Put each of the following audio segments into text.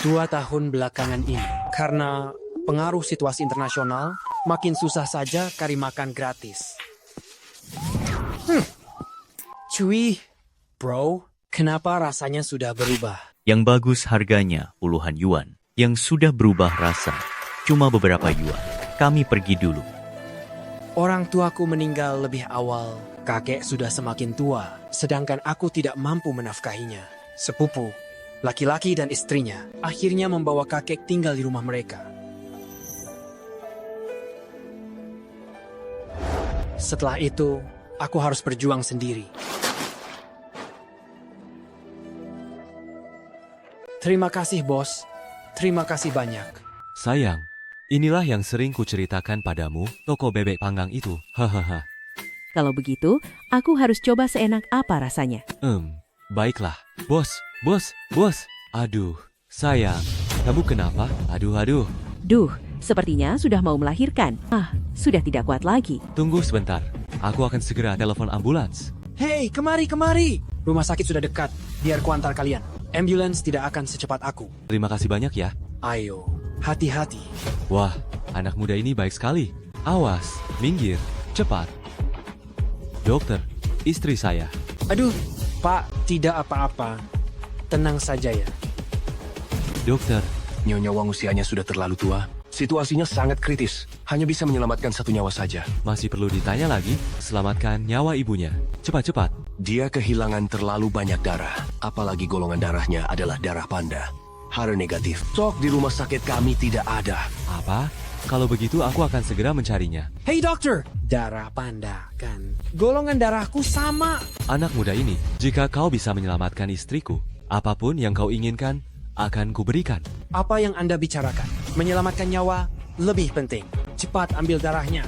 2 tahun belakangan ini, karena pengaruh situasi internasional, makin susah saja cari makan gratis. Cuy, bro, kenapa rasanya sudah berubah? Yang bagus harganya puluhan yuan, yang sudah berubah rasa cuma beberapa yuan. Kami pergi dulu. Orang tuaku meninggal lebih awal, kakek sudah semakin tua, sedangkan aku tidak mampu menafkahinya. Sepupu, laki-laki dan istrinya, akhirnya membawa kakek tinggal di rumah mereka. Setelah itu, aku harus berjuang sendiri. Terima kasih, bos. Terima kasih banyak. Sayang, inilah yang sering kuceritakan padamu, toko bebek panggang itu. Hahaha. Kalau begitu, aku harus coba seenak apa rasanya. Baiklah. Bos. Aduh, sayang, kamu kenapa? Aduh. Duh, sepertinya sudah mau melahirkan. Sudah tidak kuat lagi. Tunggu sebentar. Aku akan segera telepon ambulans. Hei, kemari! Rumah sakit sudah dekat. Biar kuantar kalian. Ambulans tidak akan secepat aku. Terima kasih banyak ya. Ayo, hati-hati. Wah, anak muda ini baik sekali. Awas, minggir, cepat. Dokter, istri saya. Aduh, Pak, tidak apa-apa. Tenang saja ya. Dokter, Nyonya Wang usianya sudah terlalu tua. Situasinya sangat kritis. Hanya bisa menyelamatkan 1 nyawa saja. masih perlu ditanya lagi? Selamatkan nyawa ibunya. Cepat. Dia kehilangan terlalu banyak darah. Apalagi golongan darahnya adalah darah panda. Hara negatif. Stok di rumah sakit kami tidak ada. Apa? Kalau begitu aku akan segera mencarinya. Hey dokter, darah panda kan? Golongan darahku sama. Anak muda ini, jika kau bisa menyelamatkan istriku, apapun yang kau inginkan, akan kuberikan. Apa yang Anda bicarakan? Menyelamatkan nyawa lebih penting. Cepat ambil darahnya.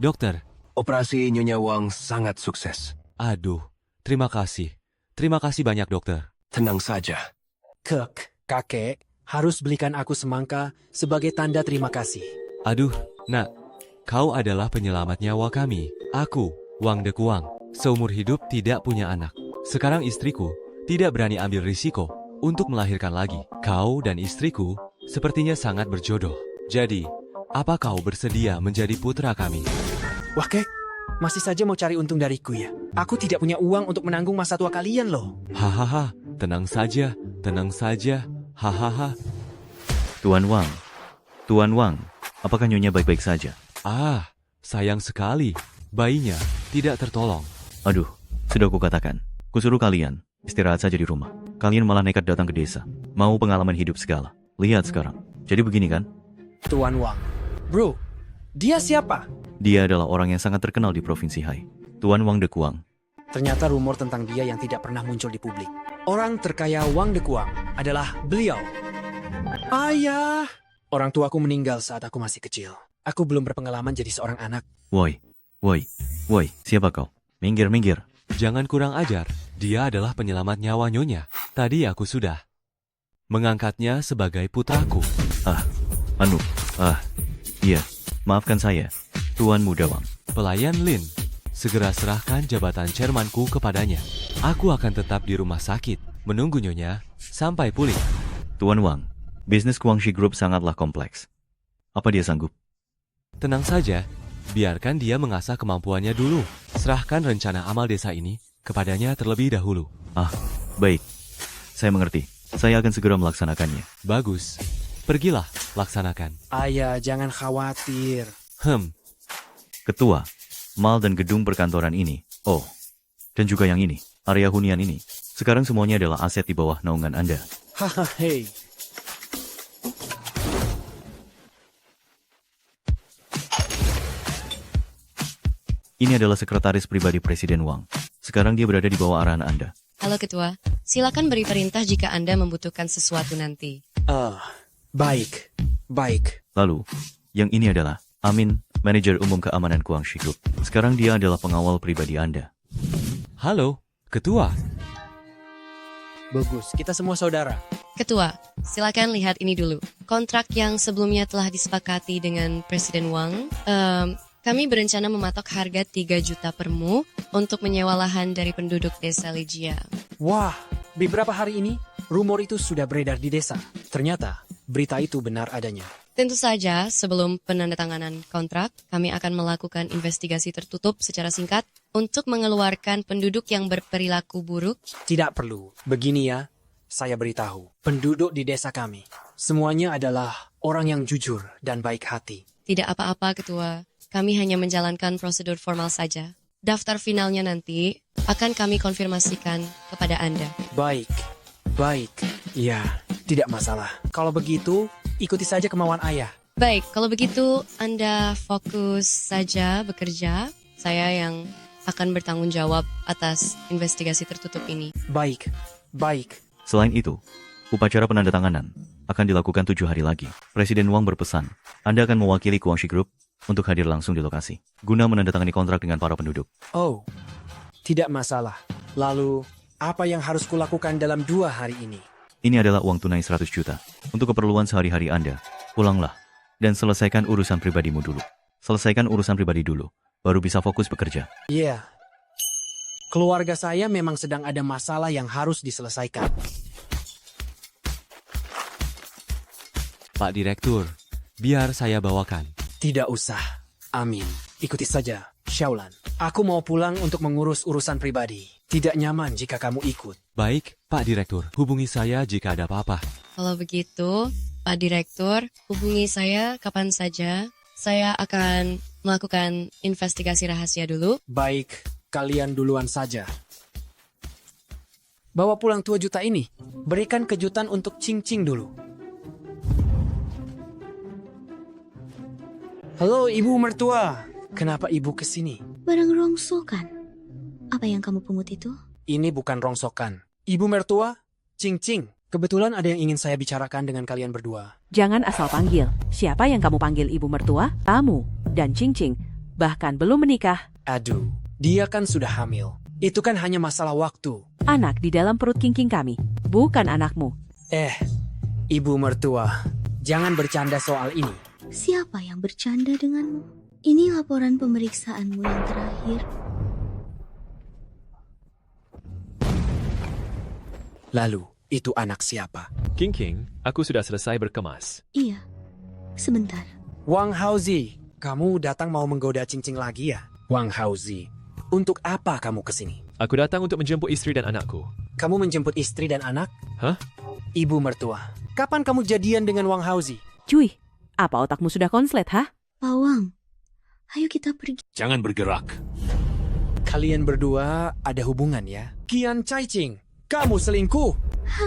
Dokter, Operasi Nyonya Wang sangat sukses. aduh, terima kasih. Terima kasih banyak dokter. Tenang saja. Kakek, harus belikan aku semangka sebagai tanda terima kasih. Aduh, nak, kau adalah penyelamat nyawa kami. Aku, Wang De Kuang, seumur hidup tidak punya anak. Sekarang istriku tidak berani ambil risiko untuk melahirkan lagi. Kau dan istriku sepertinya sangat berjodoh. Jadi, apa kau bersedia menjadi putra kami? Wah kek, masih saja mau cari untung dariku ya? Aku tidak punya uang untuk menanggung masa tua kalian loh. Hahaha, tenang saja. Hahaha. Tuan Wang, apakah Nyonya baik-baik saja? Sayang sekali. Bayinya tidak tertolong. Aduh, sudah kukatakan. Kusuruh kalian istirahat saja di rumah. Kalian malah nekat datang ke desa. Mau pengalaman hidup segala. Lihat sekarang. Jadi begini kan? Tuan Wang. Bro, dia siapa? Dia adalah orang yang sangat terkenal di Provinsi Hai. Tuan Wang De Kuang. Ternyata rumor tentang dia yang tidak pernah muncul di publik. Orang terkaya Wang De Kuang adalah beliau. Ayah! Orang tuaku meninggal saat aku masih kecil. Aku belum berpengalaman jadi seorang anak. Woi, siapa kau? Minggir. Jangan kurang ajar. Dia adalah penyelamat nyawa Nyonya. Tadi aku sudah mengangkatnya sebagai putraku. Iya, maafkan saya, Tuan Muda Wang. Pelayan Lin, segera serahkan jabatan chairmanku kepadanya. Aku akan tetap di rumah sakit, menunggu Nyonya sampai pulih. Tuan Wang, bisnis Guangxi Group sangatlah kompleks. Apa dia sanggup? Tenang saja, biarkan dia mengasah kemampuannya dulu. Serahkan rencana amal desa ini kepadanya terlebih dahulu. Baik, saya mengerti. Saya akan segera melaksanakannya. Bagus, pergilah, laksanakan. Ayah, jangan khawatir. Ketua, mal dan gedung perkantoran ini. Dan juga yang ini, area hunian ini. Sekarang semuanya adalah aset di bawah naungan Anda. Hahaha, hei. Ini adalah sekretaris pribadi Presiden Wang. Sekarang dia berada di bawah arahan Anda. Halo Ketua, silakan beri perintah jika Anda membutuhkan sesuatu nanti. Baik. Lalu, yang ini adalah Amin, manajer umum keamanan Guangxi Group. Sekarang dia adalah pengawal pribadi Anda. Halo, Ketua. Bagus, kita semua saudara. Ketua, silakan lihat ini dulu. Kontrak yang sebelumnya telah disepakati dengan Presiden Wang. Kami berencana mematok harga 3 juta per mu untuk menyewa lahan dari penduduk desa Lijia. Wah, beberapa hari ini, rumor itu sudah beredar di desa. Ternyata, berita itu benar adanya. Tentu saja, sebelum penandatanganan kontrak, kami akan melakukan investigasi tertutup secara singkat untuk mengeluarkan penduduk yang berperilaku buruk. Tidak perlu. Begini ya, saya beritahu. Penduduk di desa kami, semuanya adalah orang yang jujur dan baik hati. Tidak apa-apa, Ketua. Kami hanya menjalankan prosedur formal saja. Daftar finalnya nanti akan kami konfirmasikan kepada Anda. Baik. Ya, tidak masalah. Kalau begitu, ikuti saja kemauan ayah. Baik, kalau begitu Anda fokus saja bekerja. Saya yang akan bertanggung jawab atas investigasi tertutup ini. Baik. Selain itu, upacara penandatanganan akan dilakukan 7 hari lagi. Presiden Wang berpesan, Anda akan mewakili Guangxi Group untuk hadir langsung di lokasi, guna menandatangani kontrak dengan para penduduk. Oh, tidak masalah. Lalu, apa yang harus kulakukan dalam 2 hari ini? Ini adalah uang tunai 100 juta. Untuk keperluan sehari-hari Anda, pulanglah dan selesaikan urusan pribadimu dulu. Selesaikan urusan pribadi dulu, baru bisa fokus bekerja. Iya. Keluarga saya memang sedang ada masalah yang harus diselesaikan. Pak Direktur, biar saya bawakan. Tidak usah. Amin. Ikuti saja, Xiaolan. Aku mau pulang untuk mengurus urusan pribadi. Tidak nyaman jika kamu ikut. Baik, Pak Direktur, hubungi saya jika ada apa-apa. Kalau begitu, Pak Direktur, hubungi saya kapan saja. Saya akan melakukan investigasi rahasia dulu. Baik, kalian duluan saja. Bawa pulang 2 juta ini. Berikan kejutan untuk Cing Cing dulu. Halo, Ibu Mertua. Kenapa Ibu kesini? Barang rongsokan. Apa yang kamu pungut itu? Ini bukan rongsokan. Ibu Mertua, Cing Cing. Kebetulan ada yang ingin saya bicarakan dengan kalian berdua. Jangan asal panggil. Siapa yang kamu panggil ibu mertua? Kamu dan Cing Cing. Bahkan belum menikah. Aduh, dia kan sudah hamil. Itu kan hanya masalah waktu. Anak di dalam perut King kami. Bukan anakmu. Ibu Mertua, jangan bercanda soal ini. Siapa yang bercanda denganmu? Ini laporan pemeriksaanmu yang terakhir. Lalu, itu anak siapa? King, aku sudah selesai berkemas. Iya, sebentar. Wang Haozi, kamu datang mau menggoda Cing Cing lagi ya? Wang Haozi, untuk apa kamu kesini? Aku datang untuk menjemput istri dan anakku. Kamu menjemput istri dan anak? Hah? Ibu Mertua, kapan kamu jadian dengan Wang Haozi? Cuy, apa otakmu sudah konslet, hah? Pawang, ayo kita pergi. Jangan bergerak. Kalian berdua ada hubungan ya? Qian Caicing, kamu selingkuh!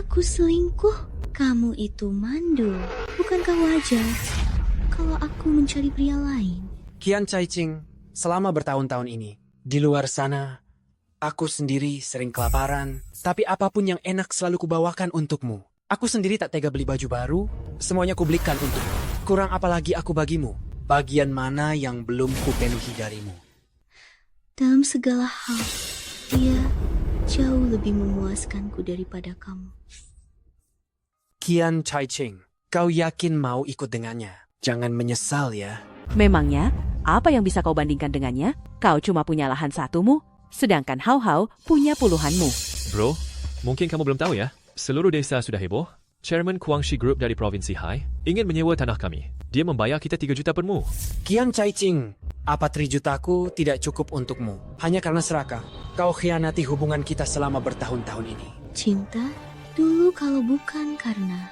Aku selingkuh. Kamu itu mandul. Bukankah wajar kalau aku mencari pria lain? Qian Caicing, selama bertahun-tahun ini, di luar sana, aku sendiri sering kelaparan, tapi apapun yang enak selalu kubawakan untukmu. Aku sendiri tak tega beli baju baru, semuanya kubelikan untukmu. Kurang apa lagi aku bagimu? Bagian mana yang belum kupenuhi darimu? Dalam segala hal, dia jauh lebih memuaskanku daripada kamu. Qian Caicing, kau yakin mau ikut dengannya? Jangan menyesal ya. Memangnya, apa yang bisa kau bandingkan dengannya? Kau cuma punya lahan satumu, sedangkan Hao Hao punya puluhanmu. Bro, mungkin kamu belum tahu ya, seluruh desa sudah heboh. Chairman Guangxi Group dari Provinsi Hai ingin menyewa tanah kami. Dia membayar kita 3 juta per mu. Qian Caicing, apa 3 jutaku tidak cukup untukmu? Hanya karena serakah, kau khianati hubungan kita selama bertahun-tahun ini. Cinta, dulu kalau bukan karena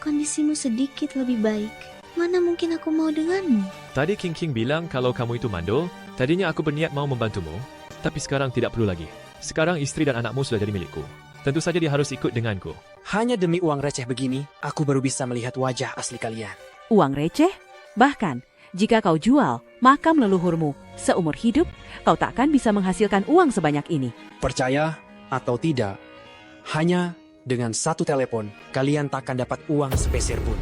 kondisimu sedikit lebih baik, mana mungkin aku mau denganmu? Tadi King bilang kalau kamu itu mandul. Tadinya aku berniat mau membantumu, tapi sekarang tidak perlu lagi. Sekarang istri dan anakmu sudah jadi milikku. Tentu saja dia harus ikut denganku. Hanya demi uang receh begini, aku baru bisa melihat wajah asli kalian. Uang receh? Bahkan, jika kau jual makam leluhurmu seumur hidup, kau takkan bisa menghasilkan uang sebanyak ini. Percaya atau tidak, hanya dengan 1 telepon, kalian takkan dapat uang sepeser pun.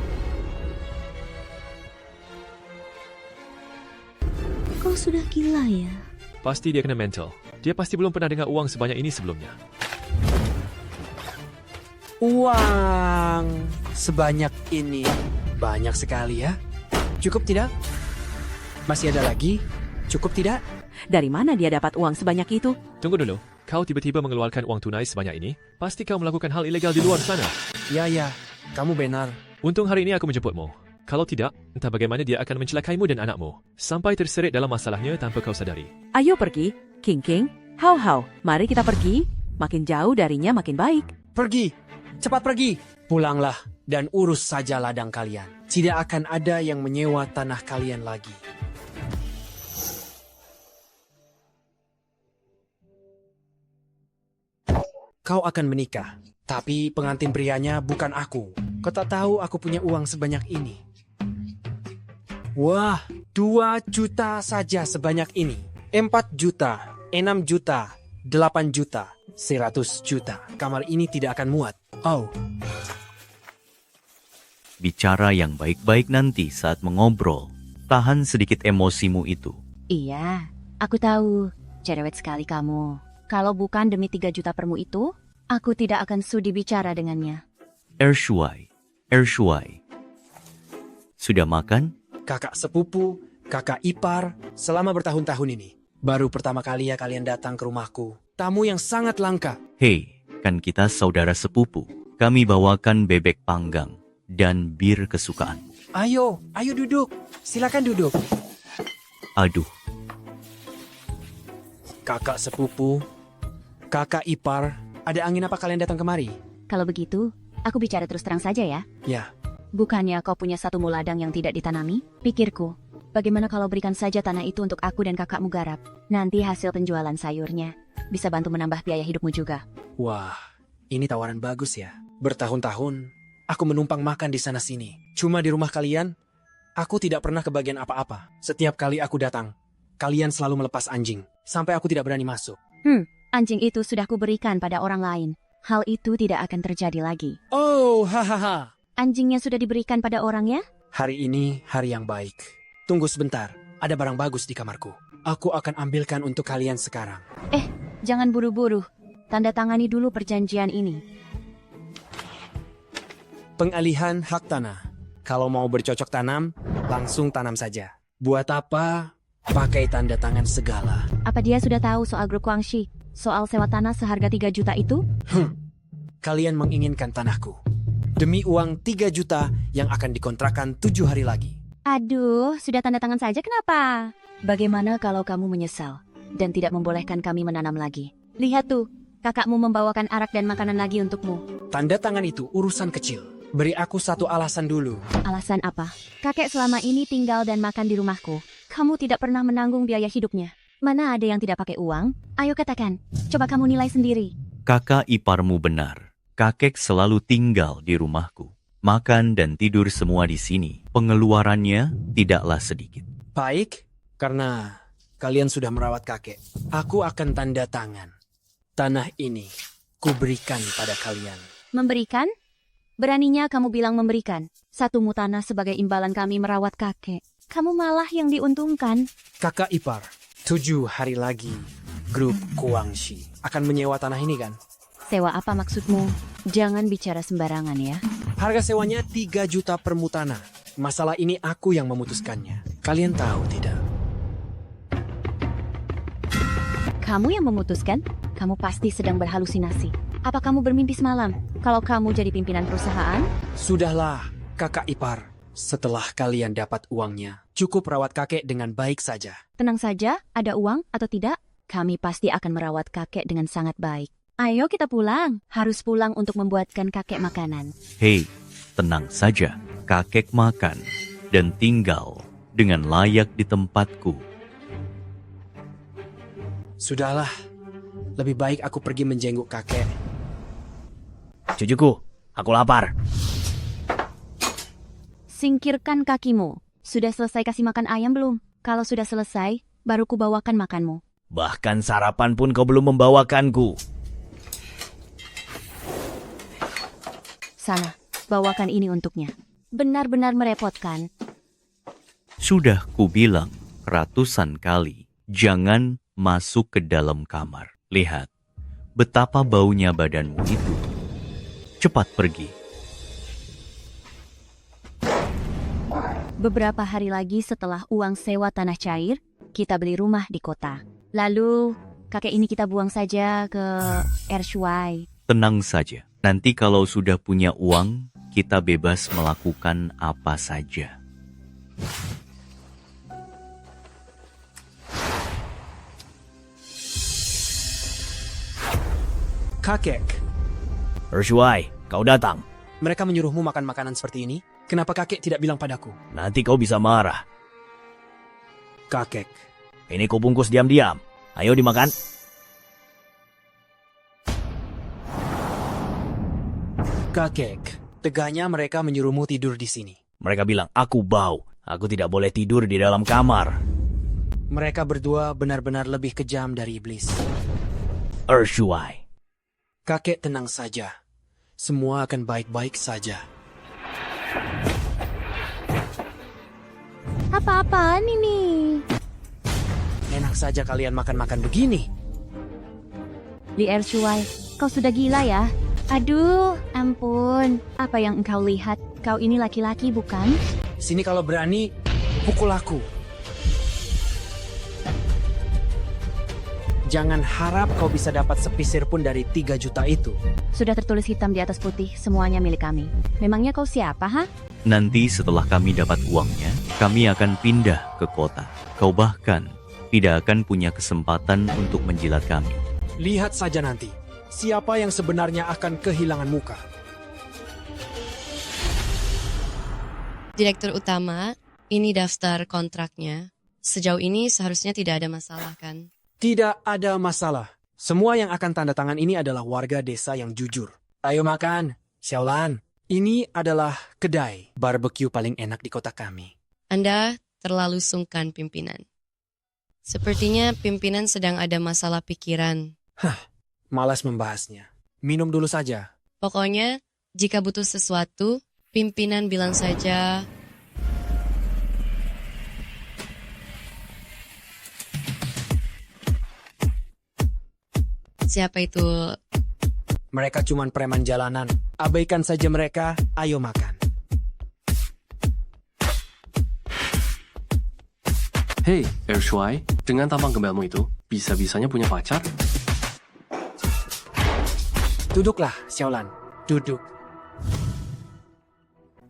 Kau sudah gila ya? Pasti dia kena mental. Dia pasti belum pernah dengar uang sebanyak ini sebelumnya. Uang sebanyak ini, banyak sekali ya. Cukup tidak? Masih ada lagi? Cukup tidak? Dari mana dia dapat uang sebanyak itu? Tunggu dulu. kau tiba-tiba mengeluarkan uang tunai sebanyak ini, pasti kau melakukan hal ilegal di luar sana. Ya, kamu benar. Untung hari ini aku menjemputmu. Kalau tidak, entah bagaimana dia akan mencelakaimu dan anakmu, sampai terseret dalam masalahnya tanpa kau sadari. Ayo pergi, King, Hau, mari kita pergi. Makin jauh darinya makin baik. Pergi, cepat pergi. Pulanglah dan urus saja ladang kalian. Tidak akan ada yang menyewa tanah kalian lagi. Kau akan menikah, tapi pengantin prianya bukan aku. Kau tak tahu aku punya uang sebanyak ini. Wah, 2 juta saja sebanyak ini. 4 juta, 6 juta, 8 juta, 100 juta. Kamar ini tidak akan muat. Oh, Bicara yang baik-baik nanti saat mengobrol. Tahan sedikit emosimu itu. Iya, aku tahu. Cerewet sekali kamu. Kalau bukan demi 3 juta permu itu, aku tidak akan sudi bicara dengannya. Ershuai. Sudah makan? kakak sepupu, kakak ipar, selama bertahun-tahun ini. Baru pertama kali ya kalian datang ke rumahku. Tamu yang sangat langka. Hei, kan kita saudara sepupu. Kami bawakan bebek panggang dan bir kesukaan. Ayo duduk. Silakan duduk. Aduh, Kakak sepupu, kakak ipar, ada angin apa kalian datang kemari? Kalau begitu, aku bicara terus terang saja ya. Ya, Bukannya kau punya satu ladang yang tidak ditanami? Pikirku, bagaimana kalau berikan saja tanah itu untuk aku dan kakakmu garap? Nanti hasil penjualan sayurnya bisa bantu menambah biaya hidupmu juga. wah, ini tawaran bagus ya. Bertahun-tahun, aku menumpang makan di sana-sini. Cuma di rumah kalian, aku tidak pernah kebagian apa-apa. Setiap kali aku datang, kalian selalu melepas anjing. Sampai aku tidak berani masuk. Anjing itu sudah kuberikan pada orang lain. Hal itu tidak akan terjadi lagi. Oh, hahaha. Anjingnya sudah diberikan pada orang ya? Hari ini hari yang baik. Tunggu sebentar, ada barang bagus di kamarku. Aku akan ambilkan untuk kalian sekarang. Jangan buru-buru. Tanda tangani dulu perjanjian ini. Pengalihan hak tanah. Kalau mau bercocok tanam, langsung tanam saja. Buat apa pakai tanda tangan segala? Apa dia sudah tahu soal grup Guangxi? Soal sewa tanah seharga 3 juta itu? Kalian menginginkan tanahku. Demi uang 3 juta yang akan dikontrakkan 7 hari lagi. Aduh, sudah tanda tangan saja kenapa? Bagaimana kalau kamu menyesal dan tidak membolehkan kami menanam lagi? Lihat tuh, kakakmu membawakan arak dan makanan lagi untukmu. Tanda tangan itu urusan kecil. Beri aku satu alasan dulu. Alasan apa? Kakek selama ini tinggal dan makan di rumahku. Kamu tidak pernah menanggung biaya hidupnya. Mana ada yang tidak pakai uang? Ayo katakan, coba kamu nilai sendiri. kakak iparmu benar. Kakek selalu tinggal di rumahku. Makan dan tidur semua di sini. Pengeluarannya tidaklah sedikit. Baik, karena kalian sudah merawat kakek. Aku akan tanda tangan. Tanah ini kuberikan pada kalian. Memberikan? Beraninya kamu bilang memberikan. Satu tanah sebagai imbalan kami merawat kakek. Kamu malah yang diuntungkan. Kakak ipar, 7 hari lagi grup Guangxi akan menyewa tanah ini kan? Sewa apa maksudmu? Jangan bicara sembarangan ya. Harga sewanya 3 juta per mutana. Masalah ini aku yang memutuskannya. Kalian tahu tidak? Kamu yang memutuskan? Kamu pasti sedang berhalusinasi. Apa kamu bermimpi semalam? Kalau kamu jadi pimpinan perusahaan? Sudahlah, kakak ipar. Setelah kalian dapat uangnya, cukup rawat kakek dengan baik saja. Tenang saja, ada uang atau tidak, kami pasti akan merawat kakek dengan sangat baik. Ayo kita pulang. Harus pulang untuk membuatkan kakek makanan. Hei, tenang saja. Kakek makan dan tinggal dengan layak di tempatku. Sudahlah, lebih baik aku pergi menjenguk kakek. Cucuku, aku lapar. Singkirkan kakimu. Sudah selesai kasih makan ayam belum? Kalau sudah selesai, baru kubawakan makanmu. Bahkan sarapan pun kau belum membawakanku. Sana, bawakan ini untuknya. Benar-benar merepotkan. Sudah kubilang ratusan kali, jangan masuk ke dalam kamar. Lihat, betapa baunya badanmu itu. Cepat pergi. Beberapa hari lagi setelah uang sewa tanah cair, kita beli rumah di kota. Lalu, kakek ini kita buang saja ke air Shuai. Tenang saja. Nanti kalau sudah punya uang, kita bebas melakukan apa saja. Kakek, Ershuai, kau datang. mereka menyuruhmu makan makanan seperti ini? Kenapa kakek tidak bilang padaku? Nanti kau bisa marah. Kakek, Ini kau bungkus diam-diam. Ayo dimakan. kakek, teganya mereka menyuruhmu tidur di sini. Mereka bilang, aku bau. Aku tidak boleh tidur di dalam kamar. Mereka berdua benar-benar lebih kejam dari iblis. Ershuai. Kakek tenang saja. Semua akan baik-baik saja. Apa-apaan ini? Enak saja kalian makan-makan begini. Li air Shuai, kau sudah gila ya? Aduh, ampun. Apa yang engkau lihat? Kau ini laki-laki bukan? Sini kalau berani, pukul aku. Jangan harap kau bisa dapat sepisir pun dari 3 juta itu. Sudah tertulis hitam di atas putih, semuanya milik kami. Memangnya kau siapa, ha? Nanti setelah kami dapat uangnya, kami akan pindah ke kota. Kau bahkan tidak akan punya kesempatan untuk menjilat kami. Lihat saja nanti, siapa yang sebenarnya akan kehilangan muka. Direktur utama, ini daftar kontraknya. Sejauh ini seharusnya tidak ada masalah kan? Tidak ada masalah. Semua yang akan tanda tangan ini adalah warga desa yang jujur. Ayo makan, Xiaolan. Ini adalah kedai barbecue paling enak di kota kami. Anda terlalu sungkan pimpinan. Sepertinya pimpinan sedang ada masalah pikiran. Malas membahasnya. Minum dulu saja. Pokoknya, jika butuh sesuatu, pimpinan bilang saja. Siapa itu? Mereka cuman preman jalanan. Abaikan saja mereka, ayo makan. Hei, Ershuai, dengan tampang gembelmu itu, bisa-bisanya punya pacar? Duduklah, Xiaolan. Duduk.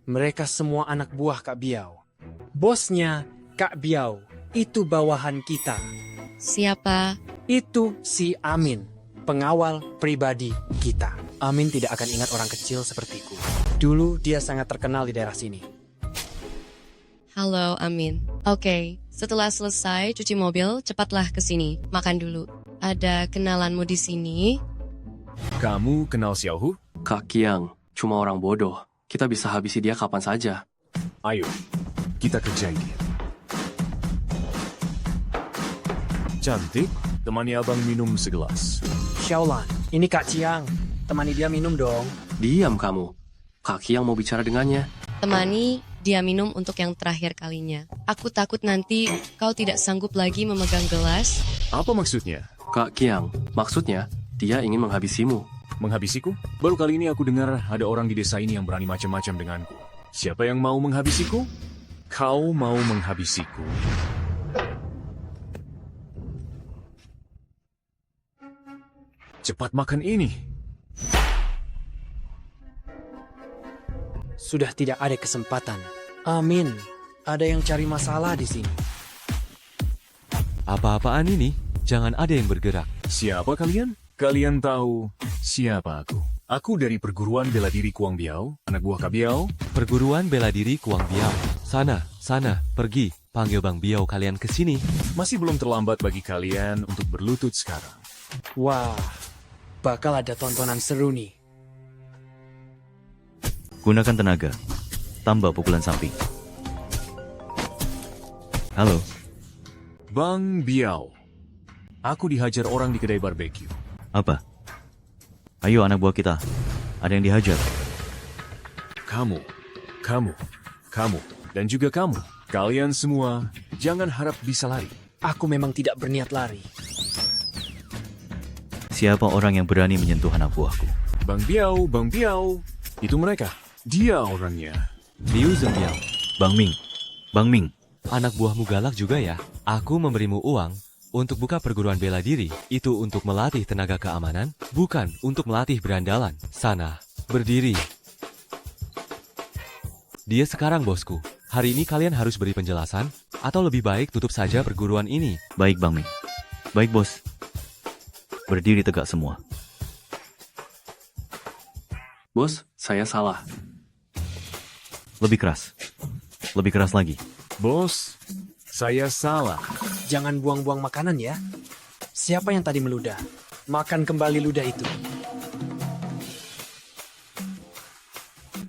Mereka semua anak buah Kak Biao. Bosnya, Kak Biao, itu bawahan kita. Siapa? Itu si Amin, pengawal pribadi kita. Amin tidak akan ingat orang kecil sepertiku. Dulu dia sangat terkenal di daerah sini. Halo, Amin. Oke, setelah selesai cuci mobil, cepatlah ke sini. Makan dulu. Ada kenalanmu di sini? Kamu kenal Xiaohu? Kak Kiang, cuma orang bodoh. Kita bisa habisi dia kapan saja. Ayo, kita kerjain dia. Cantik, temani abang minum segelas. Xiaolan, ini Kak Chiang. Temani dia minum dong. Diam kamu. Kak Kiang mau bicara dengannya. Temani dia minum untuk yang terakhir kalinya. Aku takut nanti kau tidak sanggup lagi memegang gelas. Apa maksudnya? Kak Kiang, maksudnya dia ingin menghabisimu. Menghabisiku? Baru kali ini aku dengar ada orang di desa ini yang berani macam-macam denganku. Siapa yang mau menghabisiku? Kau mau menghabisiku? Cepat makan ini. Sudah tidak ada kesempatan. Amin. Ada yang cari masalah di sini. Apa-apaan ini? Jangan ada yang bergerak. Siapa kalian? Kalian tahu siapa aku? Aku dari perguruan bela diri Kuang Biao, anak buah Kak Biao. Perguruan bela diri Kuang Biao. Sana, pergi. Panggil Bang Biao kalian ke sini. Masih belum terlambat bagi kalian untuk berlutut sekarang. Wah, bakal ada tontonan seru nih. Gunakan tenaga, tambah pukulan samping. Halo, Bang Biao. Aku dihajar orang di kedai barbeque. apa? Ayo anak buah kita, ada yang dihajar. Kamu, dan juga kamu. Kalian semua jangan harap bisa lari. Aku memang tidak berniat lari. Siapa orang yang berani menyentuh anak buahku? Bang Biao. Itu mereka. Dia orangnya. Liu Zhenbiao. Bang Ming. Anak buahmu galak juga ya. Aku memberimu uang Untuk buka perguruan bela diri, itu untuk melatih tenaga keamanan, bukan untuk melatih berandalan. Sana, berdiri. Dia sekarang bosku. Hari ini kalian harus beri penjelasan, atau lebih baik tutup saja perguruan ini. Baik, Bang Ming. Baik, bos. Berdiri tegak semua. Bos, saya salah. Lebih keras. Lebih keras lagi. Bos, saya salah. Jangan buang-buang makanan ya. Siapa yang tadi meludah? Makan kembali ludah itu.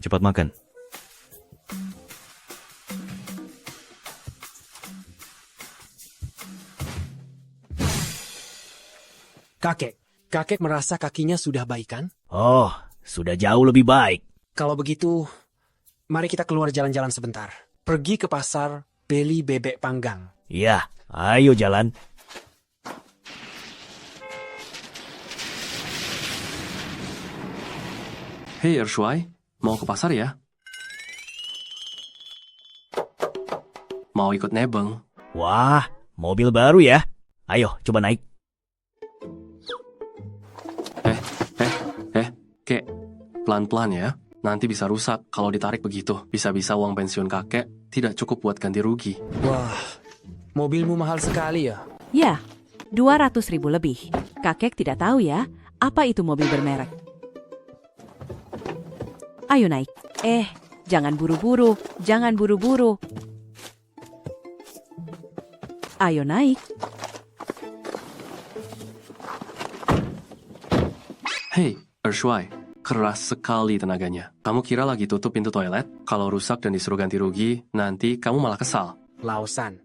Cepat makan. Kakek merasa kakinya sudah baik kan? Oh, sudah jauh lebih baik. Kalau begitu, mari kita keluar jalan-jalan sebentar. Pergi ke pasar, beli bebek panggang. Ya, ayo jalan. Hei Ershuai, mau ke pasar ya? Mau ikut nebeng? Wah, mobil baru ya. Ayo, coba naik. Kek, pelan-pelan ya. Nanti bisa rusak kalau ditarik begitu. Bisa-bisa uang pensiun kakek tidak cukup buat ganti rugi. Wah, mobilmu mahal sekali ya. Ya, 200.000 lebih. Kakek tidak tahu ya, apa itu mobil bermerek. Ayo naik. Jangan buru-buru, jangan buru-buru. Ayo naik. Hei, Ershuai, keras sekali tenaganya. Kamu kira lagi tutup pintu toilet? Kalau rusak dan disuruh ganti rugi, nanti kamu malah kesal. Lausan,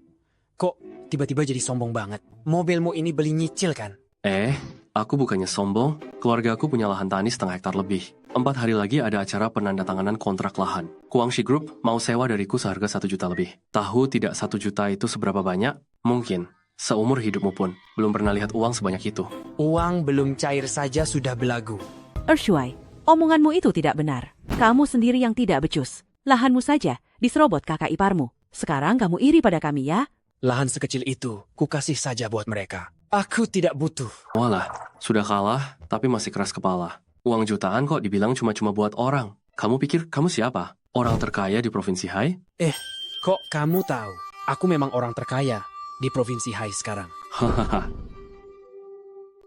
kok tiba-tiba jadi sombong banget? Mobilmu ini beli nyicil kan? Aku bukannya sombong. Keluarga aku punya lahan tani 0,5 hektar lebih. 4 hari lagi ada acara penandatanganan kontrak lahan. Guangxi Group mau sewa dariku seharga 1 juta lebih. Tahu tidak 1 juta itu seberapa banyak? Mungkin. Seumur hidupmu pun belum pernah lihat uang sebanyak itu. Uang belum cair saja sudah belagu. Ershuai, omonganmu itu tidak benar. Kamu sendiri yang tidak becus. Lahanmu saja diserobot kakak iparmu. Sekarang kamu iri pada kami ya? Lahan sekecil itu, ku kasih saja buat mereka. Aku tidak butuh. Walah, sudah kalah tapi masih keras kepala. Uang jutaan kok dibilang cuma-cuma buat orang. Kamu pikir kamu siapa? Orang terkaya di Provinsi Hai? Kok kamu tahu? Aku memang orang terkaya di Provinsi Hai sekarang. Hahaha.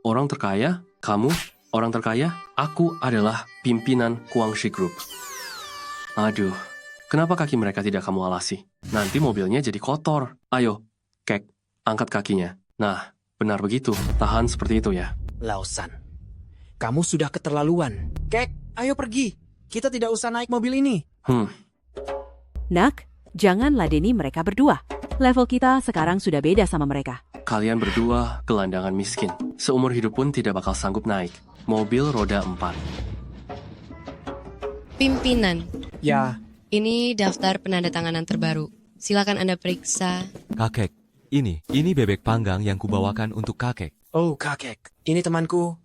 Orang terkaya? Kamu? Orang terkaya? Aku adalah pimpinan Guangxi Group. Aduh, kenapa kaki mereka tidak kamu alasi? Nanti mobilnya jadi kotor. Ayo, Kek, angkat kakinya. Nah, benar begitu. Tahan seperti itu ya. Lausan, kamu sudah keterlaluan. Kek, ayo pergi. Kita tidak usah naik mobil ini. Nak, jangan ladeni mereka berdua. Level kita sekarang sudah beda sama mereka. Kalian berdua gelandangan miskin. Seumur hidup pun tidak bakal sanggup naik. Mobil roda 4. Pimpinan, Ya, ini daftar penandatanganan terbaru. Silakan Anda periksa. Kakek, ini bebek panggang yang kubawakan untuk kakek. oh kakek, ini temanku.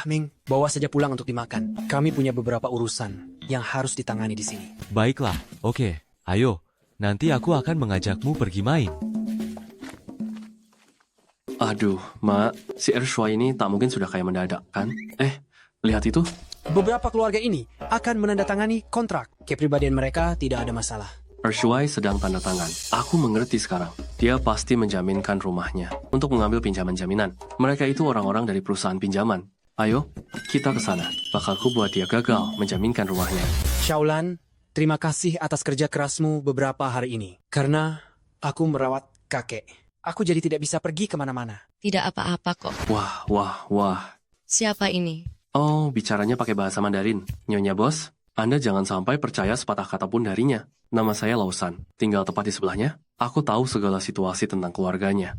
Ming, bawa saja pulang untuk dimakan. Kami punya beberapa urusan yang harus ditangani di sini. Baiklah, oke. Ayo, nanti aku akan mengajakmu pergi main. Aduh, Mak, si Ershuai ini tak mungkin sudah kayak mendadak, kan? Lihat itu. Beberapa keluarga ini akan menandatangani kontrak. Kepribadian mereka tidak ada masalah. Ershuai sedang tanda tangan. Aku mengerti sekarang. Dia pasti menjaminkan rumahnya untuk mengambil pinjaman jaminan. Mereka itu orang-orang dari perusahaan pinjaman. Ayo, kita ke sana. Bakalku buat dia gagal menjaminkan rumahnya. Shaolan, terima kasih atas kerja kerasmu beberapa hari ini. Karena aku merawat kakek. Aku jadi tidak bisa pergi kemana-mana. Tidak apa-apa kok. Wah. Siapa ini? Oh, bicaranya pakai bahasa Mandarin. Nyonya Bos, Anda jangan sampai percaya sepatah kata pun darinya. Nama saya Lausan, tinggal tepat di sebelahnya. Aku tahu segala situasi tentang keluarganya.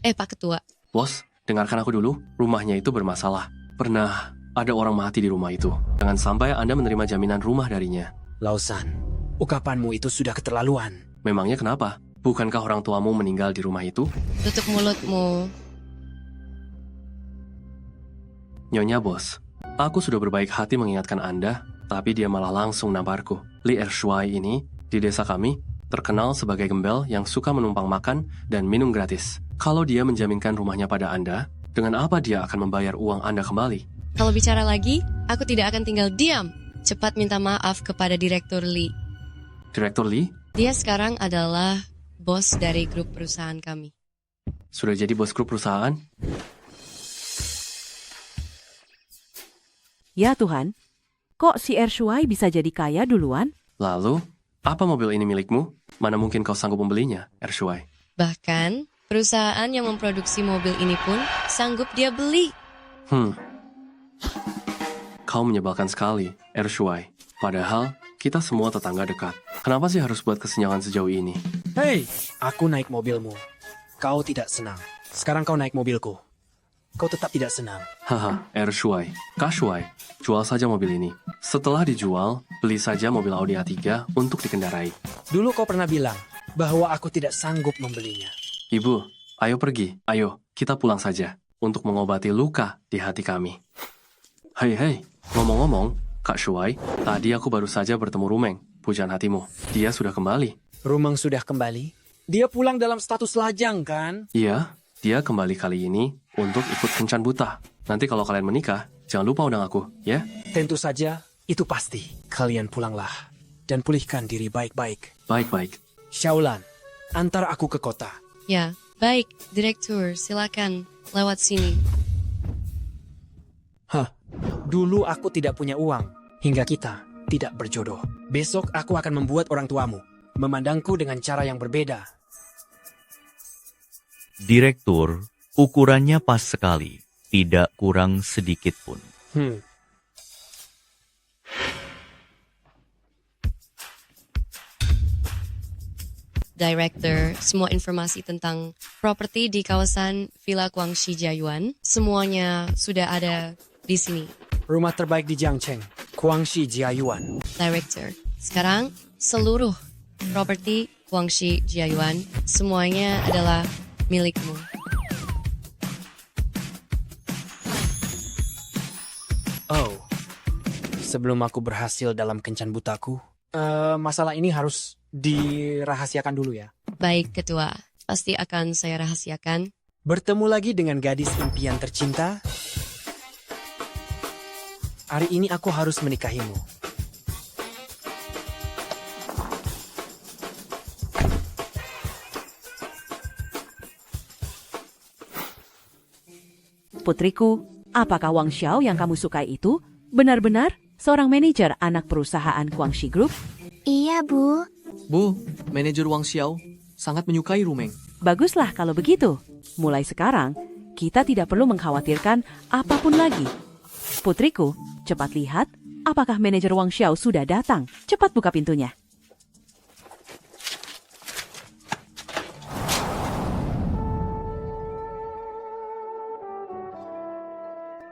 Pak Ketua. Bos, dengarkan aku dulu. Rumahnya itu bermasalah. Pernah ada orang mati di rumah itu. Jangan sampai Anda menerima jaminan rumah darinya. Lausan, ungkapanmu itu sudah keterlaluan. Memangnya kenapa? Bukankah orang tuamu meninggal di rumah itu? Tutup mulutmu. Nyonya Bos, aku sudah berbaik hati mengingatkan Anda, tapi dia malah langsung namparku. Li Ershuai ini, di desa kami, terkenal sebagai gembel yang suka menumpang makan dan minum gratis. Kalau dia menjaminkan rumahnya pada Anda, dengan apa dia akan membayar uang Anda kembali? Kalau bicara lagi, aku tidak akan tinggal diam. Cepat minta maaf kepada Direktur Lee. Direktur Lee, Dia sekarang adalah bos dari grup perusahaan kami. sudah jadi bos grup perusahaan? Ya Tuhan, kok si Ershuai bisa jadi kaya duluan? Lalu, apa mobil ini milikmu? Mana mungkin kau sanggup membelinya, Ershuai? Bahkan, perusahaan yang memproduksi mobil ini pun sanggup dia beli. Kau menyebalkan sekali, Ershuai. Padahal, kita semua tetangga dekat. Kenapa sih harus buat kesenjangan sejauh ini? Hei, aku naik mobilmu. Kau tidak senang. Sekarang kau naik mobilku. Kau tetap tidak senang. Haha, Ershuai. Kashuai, jual saja mobil ini. Setelah dijual, beli saja mobil Audi A3 untuk dikendarai. Dulu kau pernah bilang bahwa aku tidak sanggup membelinya. Ibu, ayo pergi. Ayo, kita pulang saja. Untuk mengobati luka di hati kami. Hei, ngomong-ngomong, Kak Shuai, tadi aku baru saja bertemu Rumeng, pujaan hatimu. Dia sudah kembali. Rumeng sudah kembali? Dia pulang dalam status lajang, kan? Iya, dia kembali kali ini untuk ikut kencan buta. Nanti kalau kalian menikah, jangan lupa undang aku, ya? Tentu saja, itu pasti. Kalian pulanglah dan pulihkan diri baik-baik. Baik-baik. Xiaolan, antar aku ke kota. Ya, baik, Direktur, silakan lewat sini. Dulu aku tidak punya uang, hingga kita tidak berjodoh. Besok aku akan membuat orang tuamu memandangku dengan cara yang berbeda. Direktur, ukurannya pas sekali, tidak kurang sedikit pun. Director, semua informasi tentang properti di kawasan Villa Guangxi Jiayuan, semuanya sudah ada di sini. Rumah terbaik di Jiangcheng, Guangxi Jiayuan. Director, sekarang seluruh properti Guangxi Jiayuan, semuanya adalah milikmu. Oh, sebelum aku berhasil dalam kencan butaku, masalah ini harus dirahasiakan dulu ya. Baik, Ketua. Pasti akan saya rahasiakan. Bertemu lagi dengan gadis impian tercinta. Hari ini aku harus menikahimu. Putriku, apakah Wang Xiao yang kamu sukai itu benar-benar seorang manajer anak perusahaan Guangxi Group? Iya, Bu. Bu, manajer Wang Xiao sangat menyukai Rumeng. Baguslah kalau begitu. Mulai sekarang, kita tidak perlu mengkhawatirkan apapun lagi. Putriku, cepat lihat apakah manajer Wang Xiao sudah datang. Cepat buka pintunya.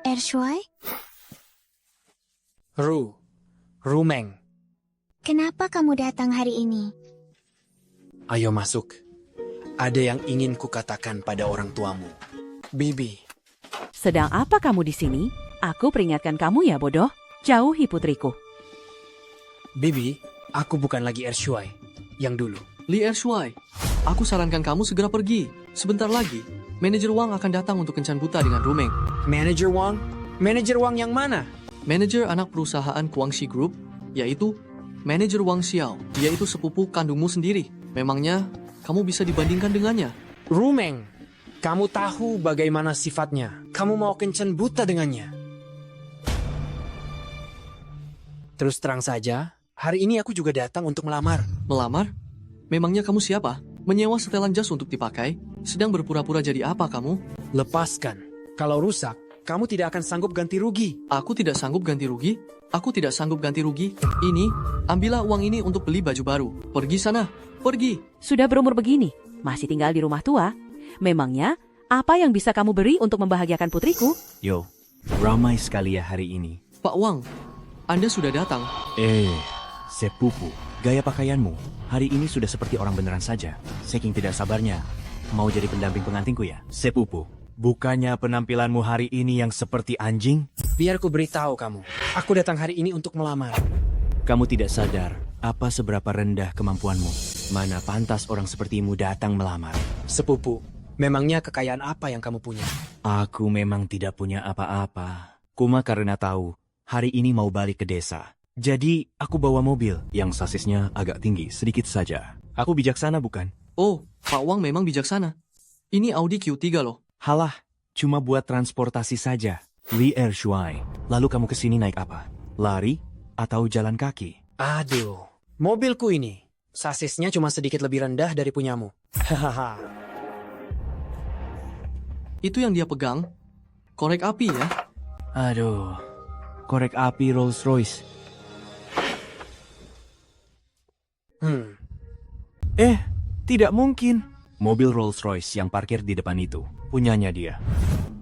Ershuai, Rumeng, kenapa kamu datang hari ini? ayo masuk. Ada yang ingin kukatakan pada orang tuamu. Bibi, Sedang apa kamu di sini? Aku peringatkan kamu ya, bodoh. Jauhi putriku. Bibi, aku bukan lagi Ershuai yang dulu. Li Ershuai, aku sarankan kamu segera pergi. Sebentar lagi, manajer Wang akan datang untuk kencan buta dengan Rumeng. Manajer Wang? Manajer Wang yang mana? Manajer anak perusahaan Guangxi Group, yaitu manajer Wang Xiao. Dia itu sepupu kandungmu sendiri. Memangnya kamu bisa dibandingkan dengannya? Rumeng, kamu tahu bagaimana sifatnya. Kamu mau kencan buta dengannya. Terus terang saja, hari ini aku juga datang untuk melamar. Melamar? Memangnya kamu siapa? Menyewa setelan jas untuk dipakai? Sedang berpura-pura jadi apa kamu? Lepaskan. Kalau rusak, kamu tidak akan sanggup ganti rugi. Aku tidak sanggup ganti rugi. Aku tidak sanggup ganti rugi. Ini, ambillah uang ini untuk beli baju baru. Pergi sana, pergi. Sudah berumur begini, masih tinggal di rumah tua. Memangnya, apa yang bisa kamu beri untuk membahagiakan putriku? Yo, ramai sekali ya hari ini. Pak Wang, Anda sudah datang. Sepupu, gaya pakaianmu hari ini sudah seperti orang beneran saja. Saking tidak sabarnya, mau jadi pendamping pengantinku ya? Sepupu, bukannya penampilanmu hari ini yang seperti anjing? Biar ku beritahu kamu, aku datang hari ini untuk melamar. Kamu tidak sadar apa seberapa rendah kemampuanmu. Mana pantas orang sepertimu datang melamar. Sepupu, Memangnya kekayaan apa yang kamu punya? Aku memang tidak punya apa-apa. Cuma karena tahu, hari ini mau balik ke desa. Jadi, aku bawa mobil yang sasisnya agak tinggi sedikit saja. Aku bijaksana bukan? Oh, Pak Wang memang bijaksana. Ini Audi Q3 loh. Halah, cuma buat transportasi saja. Li Ershuai, lalu kamu kesini naik apa? Lari atau jalan kaki? Aduh, mobilku ini. Sasisnya cuma sedikit lebih rendah dari punyamu. Hahaha. Itu yang dia pegang. Korek api ya. Aduh, korek api Rolls Royce. Tidak mungkin. Mobil Rolls Royce yang parkir di depan itu, punyanya dia.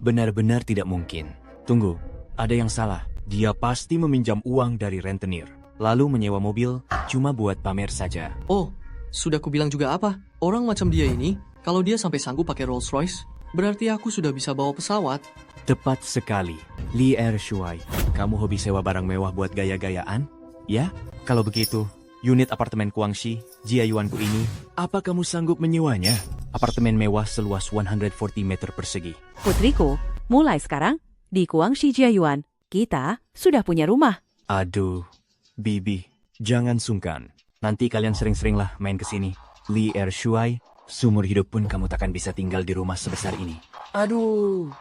Benar-benar tidak mungkin. Tunggu, ada yang salah. Dia pasti meminjam uang dari rentenir, lalu menyewa mobil cuma buat pamer saja. Oh, sudah kubilang juga apa? Orang macam dia ini, kalau dia sampai sanggup pakai Rolls Royce, berarti aku sudah bisa bawa pesawat. Tepat sekali, Li Ershuai. Kamu hobi sewa barang mewah buat gaya-gayaan? Ya? Kalau begitu, unit apartemen Guangxi, Jiayuanku ini, apa kamu sanggup menyewanya? Apartemen mewah seluas 140 meter persegi. Putriku, mulai sekarang, di Guangxi Jiayuan, kita sudah punya rumah. Aduh, Bibi, jangan sungkan. Nanti kalian sering-seringlah main ke sini. Li Ershuai, seumur hidup pun kamu takkan bisa tinggal di rumah sebesar ini. Aduh,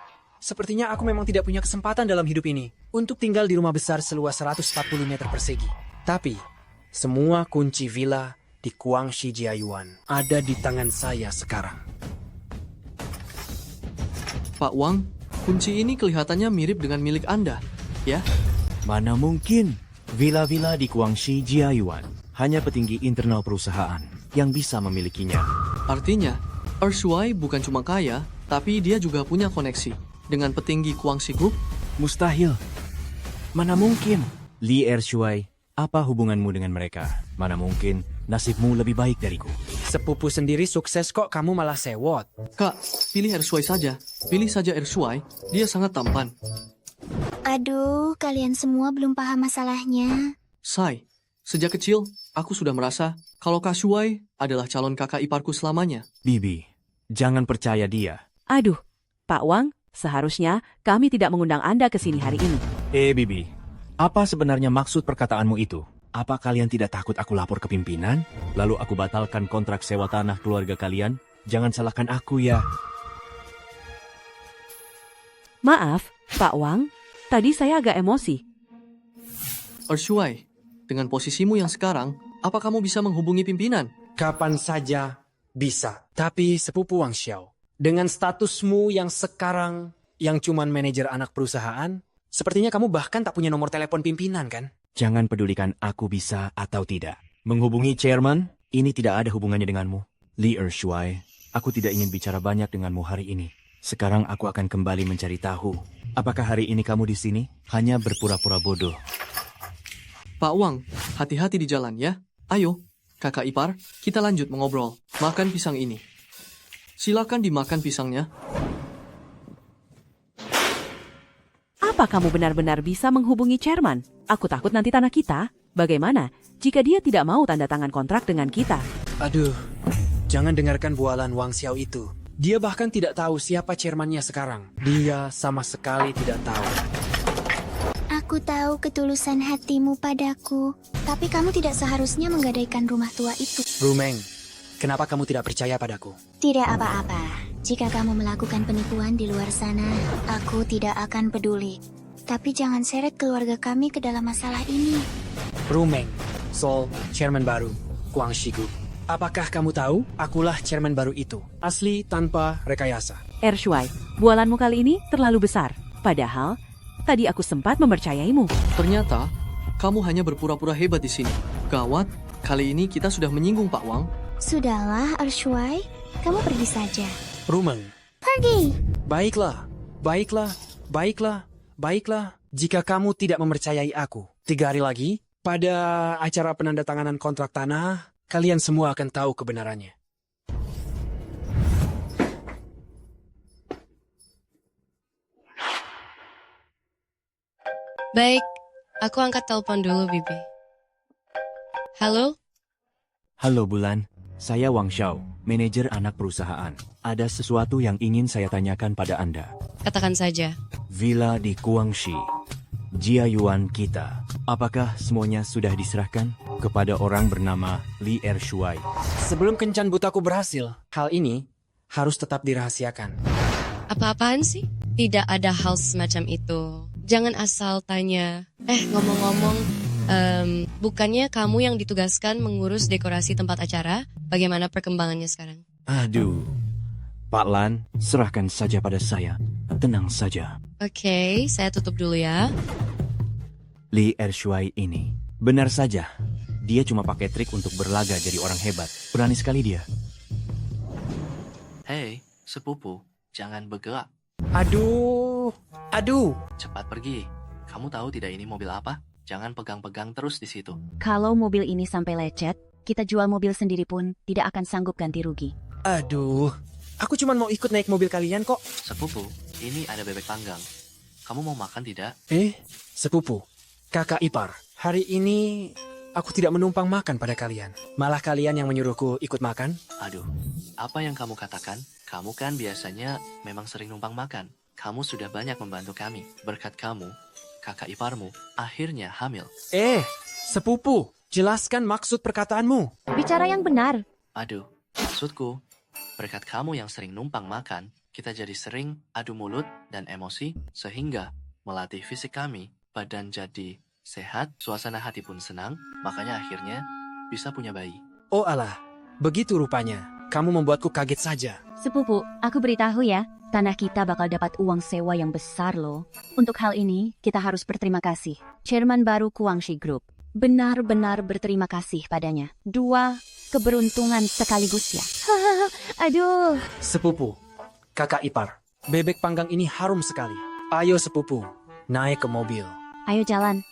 sepertinya aku memang tidak punya kesempatan dalam hidup ini untuk tinggal di rumah besar seluas 140 meter persegi. Tapi, semua kunci villa di Guangxi Jiayuan ada di tangan saya sekarang. Pak Wang, kunci ini kelihatannya mirip dengan milik Anda, ya? Mana mungkin? Villa-villa di Guangxi Jiayuan hanya petinggi internal perusahaan yang bisa memilikinya. Artinya, Ershuai bukan cuma kaya, tapi dia juga punya koneksi dengan petinggi Guangxi Group. Mustahil. Mana mungkin? Li Ershuai, apa hubunganmu dengan mereka? Mana mungkin nasibmu lebih baik dariku? Sepupu sendiri sukses kok kamu malah sewot. Kak, pilih Ershuai saja. Pilih saja Ershuai, dia sangat tampan. Aduh, kalian semua belum paham masalahnya. Sai, sejak kecil, aku sudah merasa kalau Kak Shuai adalah calon kakak iparku selamanya. Bibi, jangan percaya dia. Aduh, Pak Wang, seharusnya kami tidak mengundang Anda ke sini hari ini. Bibi, apa sebenarnya maksud perkataanmu itu? Apa kalian tidak takut aku lapor ke pimpinan? Lalu aku batalkan kontrak sewa tanah keluarga kalian? Jangan salahkan aku ya. Maaf, Pak Wang, tadi saya agak emosi. Ershuai, dengan posisimu yang sekarang, apa kamu bisa menghubungi pimpinan? Kapan saja bisa. Tapi sepupu Wang Xiao, dengan statusmu yang sekarang yang cuman manajer anak perusahaan, sepertinya kamu bahkan tak punya nomor telepon pimpinan kan? Jangan pedulikan aku bisa atau tidak. Menghubungi chairman, ini tidak ada hubungannya denganmu. Li Ershuai, aku tidak ingin bicara banyak denganmu hari ini. Sekarang aku akan kembali mencari tahu. Apakah hari ini kamu di sini hanya berpura-pura bodoh? Pak Wang, hati-hati di jalan ya. Ayo, kakak ipar, kita lanjut mengobrol. Makan pisang ini. Silakan dimakan pisangnya. Apa kamu benar-benar bisa menghubungi chairman? Aku takut nanti tanah kita. Bagaimana jika dia tidak mau tanda tangan kontrak dengan kita? Aduh, jangan dengarkan bualan Wang Xiao itu. Dia bahkan tidak tahu siapa chairmannya sekarang. Dia sama sekali tidak tahu. Aku tahu ketulusan hatimu padaku, tapi kamu tidak seharusnya menggadaikan rumah tua itu. Rumeng, kenapa kamu tidak percaya padaku? Tidak apa-apa. Jika kamu melakukan penipuan di luar sana, aku tidak akan peduli. Tapi jangan seret keluarga kami ke dalam masalah ini. Rumeng, Sol, chairman baru, Guangxi Group. Apakah kamu tahu? Akulah chairman baru itu. Asli tanpa rekayasa. Ershuai, bualanmu kali ini terlalu besar. Padahal, tadi aku sempat mempercayaimu. Ternyata, kamu hanya berpura-pura hebat di sini. Gawat, kali ini kita sudah menyinggung Pak Wang. Sudahlah, Ershuai. Kamu pergi saja. Rumeng. Pergi! Baiklah, baiklah, baiklah, baiklah. Jika kamu tidak mempercayai aku, 3 hari lagi, pada acara penandatanganan kontrak tanah, kalian semua akan tahu kebenarannya. Baik, aku angkat telepon dulu, Bibi. Halo? Halo Bulan, Saya Wang Xiao, manajer anak perusahaan. Ada sesuatu yang ingin saya tanyakan pada Anda. Katakan saja. Villa di Guangxi, Jiayuan kita. Apakah semuanya sudah diserahkan kepada orang bernama Li Ershuai? Sebelum kencan butaku berhasil, hal ini harus tetap dirahasiakan. Apa-apaan sih? Tidak ada hal semacam itu. Jangan asal tanya. Ngomong-ngomong, bukannya kamu yang ditugaskan mengurus dekorasi tempat acara? Bagaimana perkembangannya sekarang? Aduh, Pak Lan, serahkan saja pada saya. Tenang saja. Oke, saya tutup dulu ya. Li Ershuai ini, benar saja. Dia cuma pakai trik untuk berlaga jadi orang hebat. Berani sekali dia. Hei, sepupu, jangan bergerak. Aduh. Cepat pergi. Kamu tahu tidak ini mobil apa? Jangan pegang-pegang terus di situ. Kalau mobil ini sampai lecet, kita jual mobil sendiri pun tidak akan sanggup ganti rugi. Aduh, aku cuma mau ikut naik mobil kalian kok. Sepupu, ini ada bebek panggang. Kamu mau makan tidak? Sepupu, kakak ipar, hari ini aku tidak menumpang makan pada kalian. Malah kalian yang menyuruhku ikut makan. Aduh, apa yang kamu katakan? Kamu kan biasanya memang sering numpang makan. Kamu sudah banyak membantu kami. Berkat kamu, kakak iparmu akhirnya hamil. Sepupu, jelaskan maksud perkataanmu. Bicara yang benar. Aduh, maksudku, berkat kamu yang sering numpang makan, kita jadi sering adu mulut dan emosi, sehingga melatih fisik kami, badan jadi sehat, suasana hati pun senang, makanya akhirnya bisa punya bayi. Oh alah, begitu rupanya. Kamu membuatku kaget saja. Sepupu, aku beritahu ya, tanah kita bakal dapat uang sewa yang besar loh. Untuk hal ini, kita harus berterima kasih. Chairman baru Guangxi Group. Benar-benar berterima kasih padanya. 2 keberuntungan sekaligus ya. Aduh. Sepupu, kakak ipar, bebek panggang ini harum sekali. Ayo sepupu, naik ke mobil. Ayo jalan.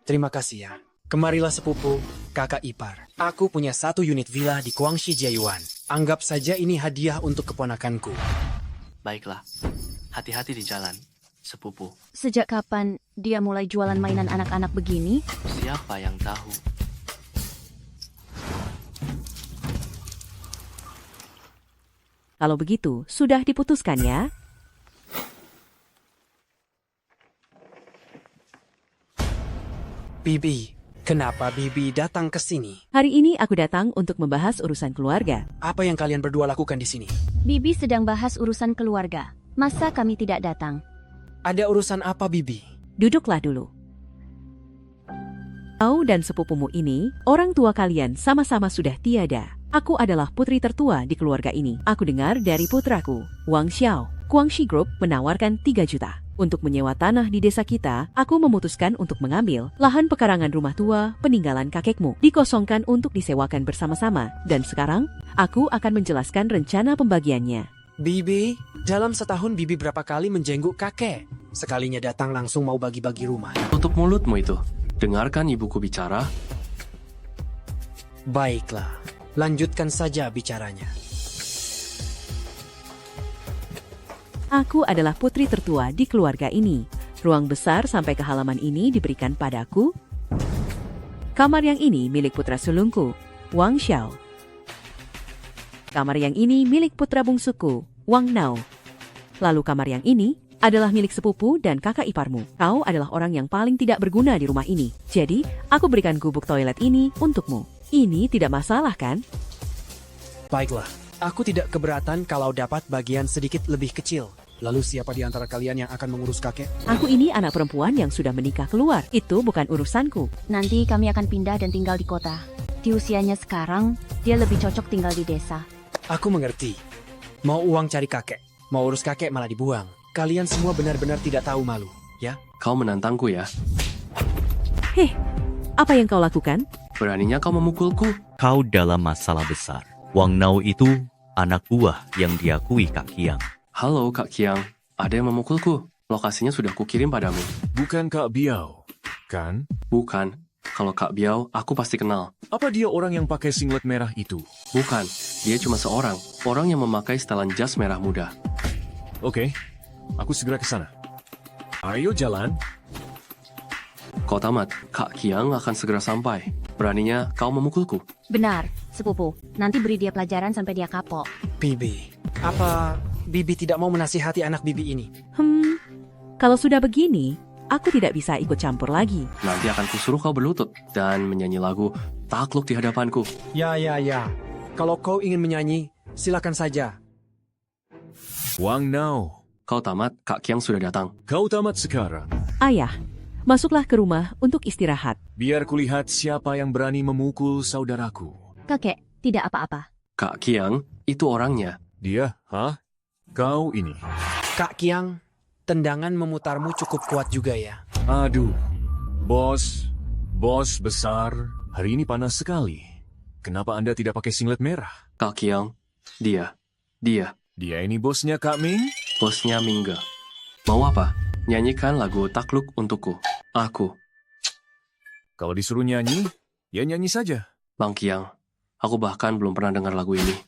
Terima kasih ya. Kemarilah sepupu, kakak ipar. Aku punya 1 unit villa di Guangxi Jiayuan. Anggap saja ini hadiah untuk keponakanku. Baiklah, hati-hati di jalan, sepupu. Sejak kapan dia mulai jualan mainan anak-anak begini? Siapa yang tahu? Kalau begitu, sudah diputuskan ya? Bibi, kenapa Bibi datang ke sini? Hari ini aku datang untuk membahas urusan keluarga. Apa yang kalian berdua lakukan di sini? Bibi sedang bahas urusan keluarga. Masa kami tidak datang? Ada urusan apa, Bibi? Duduklah dulu. Kau dan sepupumu ini, orang tua kalian sama-sama sudah tiada. Aku adalah putri tertua di keluarga ini. Aku dengar dari putraku, Wang Xiao. Guangxi Group menawarkan 3 juta. Untuk menyewa tanah di desa kita, aku memutuskan untuk mengambil lahan pekarangan rumah tua peninggalan kakekmu. Dikosongkan untuk disewakan bersama-sama. Dan sekarang, aku akan menjelaskan rencana pembagiannya. Bibi, dalam setahun Bibi berapa kali menjenguk kakek? Sekalinya datang langsung mau bagi-bagi rumah. Tutup mulutmu itu. Dengarkan ibuku bicara. Baiklah, lanjutkan saja bicaranya. Aku adalah putri tertua di keluarga ini. Ruang besar sampai ke halaman ini diberikan padaku. Kamar yang ini milik putra sulungku, Wang Xiao. Kamar yang ini milik putra bungsuku, Wang Nao. Lalu kamar yang ini adalah milik sepupu dan kakak iparmu. Kau adalah orang yang paling tidak berguna di rumah ini. Jadi, aku berikan gubuk toilet ini untukmu. Ini tidak masalah kan? Baiklah, aku tidak keberatan kalau dapat bagian sedikit lebih kecil. Lalu siapa di antara kalian yang akan mengurus kakek? Aku ini anak perempuan yang sudah menikah keluar. Itu bukan urusanku. Nanti kami akan pindah dan tinggal di kota. Di usianya sekarang, dia lebih cocok tinggal di desa. Aku mengerti. Mau uang cari kakek, mau urus kakek malah dibuang. Kalian semua benar-benar tidak tahu malu, ya? Kau menantangku ya? Heh, apa yang kau lakukan? Beraninya kau memukulku? Kau dalam masalah besar. Wang Nao itu anak buah yang diakui Kak Kiang. Halo Kak Kiang, ada yang memukulku. Lokasinya sudah kukirim padamu. Bukan Kak Biao, kan? Bukan. Kalau Kak Biao, aku pasti kenal. Apa dia orang yang pakai singlet merah itu? Bukan. Dia cuma seorang. Orang yang memakai setelan jas merah muda. Oke, aku segera ke sana. Ayo jalan. Kau tamat, Kak Kiang akan segera sampai. Beraninya kau memukulku. Benar, sepupu. Nanti beri dia pelajaran sampai dia kapok. Bibi, apa Bibi tidak mau menasihati anak Bibi ini? Kalau sudah begini, aku tidak bisa ikut campur lagi. Nanti akan kusuruh kau berlutut dan menyanyi lagu takluk di hadapanku. Ya. Kalau kau ingin menyanyi, silakan saja. Wang Nao, Kau tamat, Kak Kiang sudah datang. kau tamat sekarang. Ayah, masuklah ke rumah untuk istirahat. Biar kulihat siapa yang berani memukul saudaraku. Kakek, tidak apa-apa. Kak Kiang, itu orangnya. Dia, hah? Kau ini. Kak Kiang, tendangan memutarmu cukup kuat juga ya. Aduh, bos besar, hari ini panas sekali. Kenapa Anda tidak pakai singlet merah? Kak Kiang, dia. Dia ini bosnya Kak Ming? Bosnya Mingga. Mau apa? Nyanyikan lagu takluk untukku. Aku. Kalau disuruh nyanyi, ya nyanyi saja. Bang Kiang, aku bahkan belum pernah dengar lagu ini.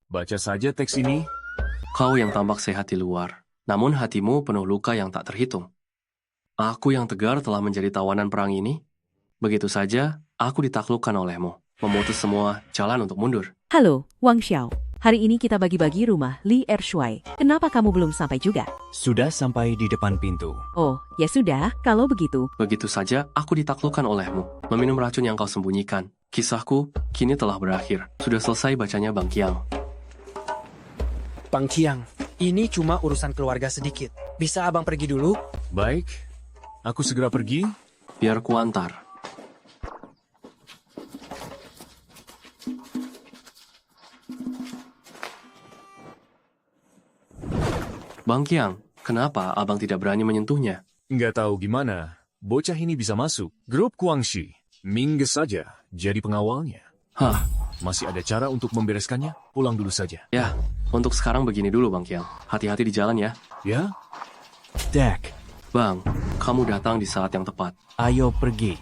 Baca saja teks ini. Kau yang tampak sehat di luar, namun hatimu penuh luka yang tak terhitung. Aku yang tegar telah menjadi tawanan perang ini. Begitu saja, aku ditaklukkan olehmu, memutus semua jalan untuk mundur. Halo, Wang Xiao. Hari ini kita bagi-bagi rumah Li Ershuai. Kenapa kamu belum sampai juga? Sudah sampai di depan pintu. Oh, ya sudah, kalau begitu. Begitu saja, aku ditaklukkan olehmu, meminum racun yang kau sembunyikan. Kisahku kini telah berakhir. Sudah selesai bacanya Bang Kiang. Bang Kiang, ini cuma urusan keluarga sedikit. Bisa abang pergi dulu? Baik, aku segera pergi. Biar kuantar. Bang Kiang, kenapa abang tidak berani menyentuhnya? Nggak tahu gimana, bocah ini bisa masuk. Grup Guangxi, Mingge saja jadi pengawalnya. Hah, Masih ada cara untuk membereskannya? Pulang dulu saja. ya. Untuk sekarang begini dulu Bang Kiang. Hati-hati di jalan ya. Ya? Dak, Bang, kamu datang di saat yang tepat. ayo pergi.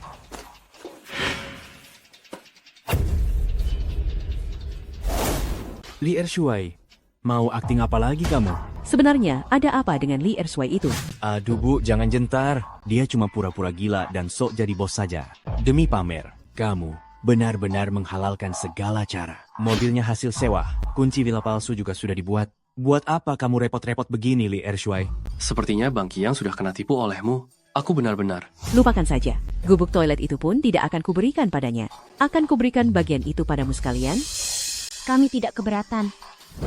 Li Ershuai, mau akting apa lagi kamu? Sebenarnya ada apa dengan Li Ershuai itu? Aduh bu, jangan jentar. Dia cuma pura-pura gila dan sok jadi bos saja. Demi pamer, kamu benar-benar menghalalkan segala cara. Mobilnya hasil sewa, kunci villa palsu juga sudah dibuat. Buat apa kamu repot-repot begini, Li Ershuai? Sepertinya Bang Kiang sudah kena tipu olehmu. Aku benar-benar. Lupakan saja. Gubuk toilet itu pun tidak akan kuberikan padanya. Akan kuberikan bagian itu padamu sekalian. Kami tidak keberatan.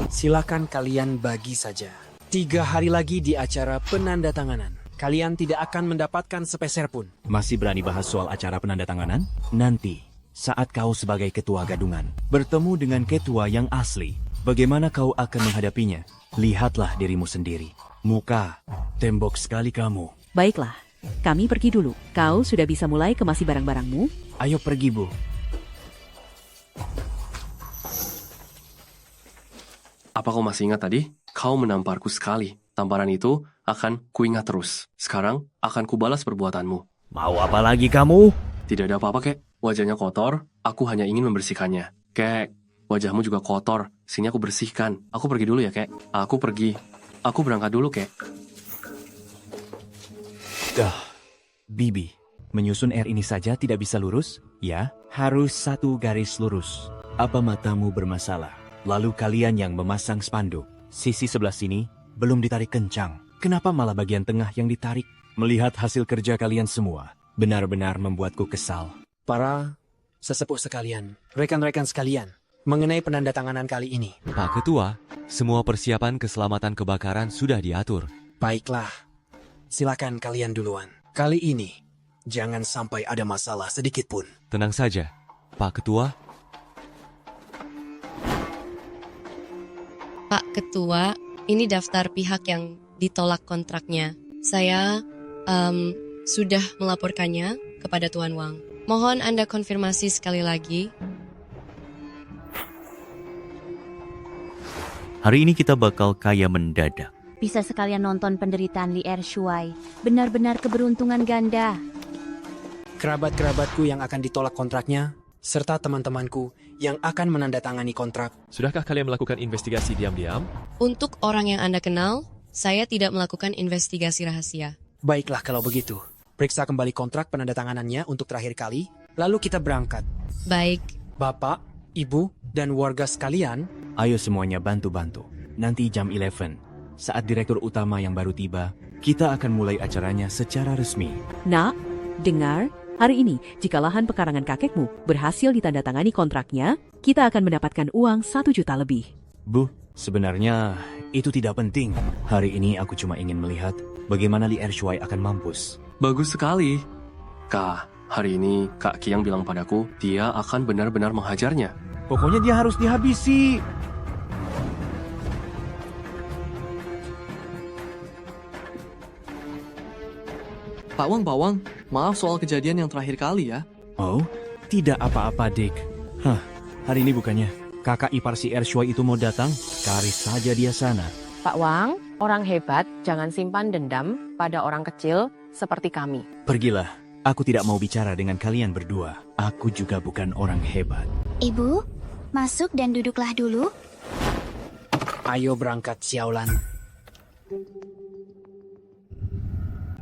Silakan kalian bagi saja. 3 hari lagi di acara penandatanganan. Kalian tidak akan mendapatkan sepeser pun. Masih berani bahas soal acara penandatanganan? Nanti, saat kau sebagai ketua gadungan, bertemu dengan ketua yang asli, bagaimana kau akan menghadapinya? Lihatlah dirimu sendiri. Muka, tembok sekali kamu. Baiklah, kami pergi dulu. Kau sudah bisa mulai kemasi barang-barangmu? Ayo pergi, Bu. Apa kau masih ingat tadi? Kau menamparku sekali. Tamparan itu akan kuingat terus. Sekarang akan kubalas perbuatanmu. Mau apa lagi kamu? Tidak ada apa-apa, Kek. Wajahnya kotor, aku hanya ingin membersihkannya. Kek, wajahmu juga kotor. Sini aku bersihkan. Aku pergi dulu ya, Kek. Aku pergi. Aku berangkat dulu, Kek. Bibi, menyusun R ini saja tidak bisa lurus? Ya, harus satu garis lurus. Apa matamu bermasalah? Lalu kalian yang memasang spanduk, sisi sebelah sini belum ditarik kencang. Kenapa malah bagian tengah yang ditarik? Melihat hasil kerja kalian semua, benar-benar membuatku kesal. Para sesepuh sekalian, rekan-rekan sekalian, mengenai penandatanganan kali ini. Pak Ketua, semua persiapan keselamatan kebakaran sudah diatur. Baiklah, silakan kalian duluan. Kali ini, jangan sampai ada masalah sedikit pun. Tenang saja, Pak Ketua. Pak Ketua, ini daftar pihak yang ditolak kontraknya. Saya sudah melaporkannya kepada Tuan Wang. Mohon Anda konfirmasi sekali lagi. Hari ini kita bakal kaya mendadak. Bisa sekalian nonton penderitaan Li Ershuai. Benar-benar keberuntungan ganda. Kerabat-kerabatku yang akan ditolak kontraknya, serta teman-temanku yang akan menandatangani kontrak. Sudahkah kalian melakukan investigasi diam-diam? Untuk orang yang Anda kenal, Saya tidak melakukan investigasi rahasia. Baiklah kalau begitu. Periksa kembali kontrak penandatanganannya untuk terakhir kali, lalu kita berangkat. Baik, Bapak, Ibu, dan warga sekalian, Ayo semuanya bantu-bantu. Nanti jam 11, saat direktur utama yang baru tiba, kita akan mulai acaranya secara resmi. Nak, dengar, hari ini jika lahan pekarangan kakekmu berhasil ditandatangani kontraknya, kita akan mendapatkan uang 1 juta lebih. Bu, sebenarnya itu tidak penting. Hari ini aku cuma ingin melihat bagaimana Li Ershuai akan mampus. Bagus sekali. Kak, hari ini Kak Kiang bilang padaku, dia akan benar-benar menghajarnya. Pokoknya dia harus dihabisi. Pak Wang, maaf soal kejadian yang terakhir kali ya. Oh, tidak apa-apa, Dick. Hah, hari ini bukannya kakak ipar si Ershuai itu mau datang? Cari saja dia sana. Pak Wang, orang hebat jangan simpan dendam pada orang kecil seperti kami. Pergilah, aku tidak mau bicara dengan kalian berdua. Aku juga bukan orang hebat. Ibu, masuk dan duduklah dulu. ayo berangkat Xiaolan.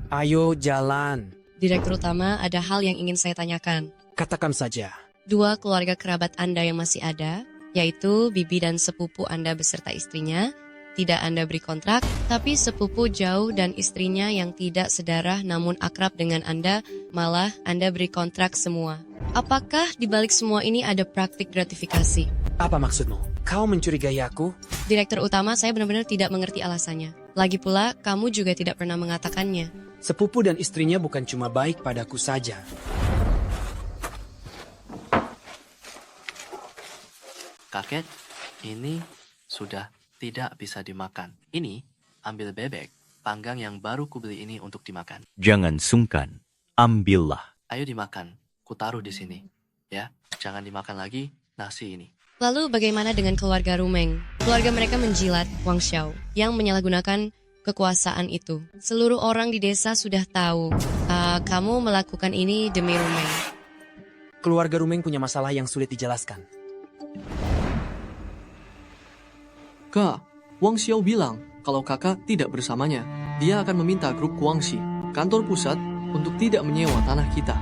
Ayo jalan. Direktur utama, ada hal yang ingin saya tanyakan. Katakan saja. 2 keluarga kerabat Anda yang masih ada, yaitu bibi dan sepupu Anda beserta istrinya, tidak Anda beri kontrak, tapi sepupu jauh dan istrinya yang tidak sedarah namun akrab dengan Anda, malah Anda beri kontrak semua. Apakah di balik semua ini ada praktik gratifikasi? Apa maksudmu? Kau mencurigai aku? Direktur utama, saya benar-benar tidak mengerti alasannya. Lagi pula, kamu juga tidak pernah mengatakannya. Sepupu dan istrinya bukan cuma baik padaku saja. Kakek, ini sudah tidak bisa dimakan. Ini, ambil bebek panggang yang baru kubeli ini untuk dimakan. Jangan sungkan, ambillah. Ayo dimakan, kutaruh di sini. Ya, jangan dimakan lagi nasi ini. Lalu bagaimana dengan keluarga Rumeng? Keluarga mereka menjilat Wang Xiao yang menyalahgunakan kekuasaan itu. Seluruh orang di desa sudah tahu kamu melakukan ini demi Rumeng. Keluarga Rumeng punya masalah yang sulit dijelaskan. Kak, Wang Xiao bilang kalau kakak tidak bersamanya, dia akan meminta grup Guangxi, kantor pusat, untuk tidak menyewa tanah kita.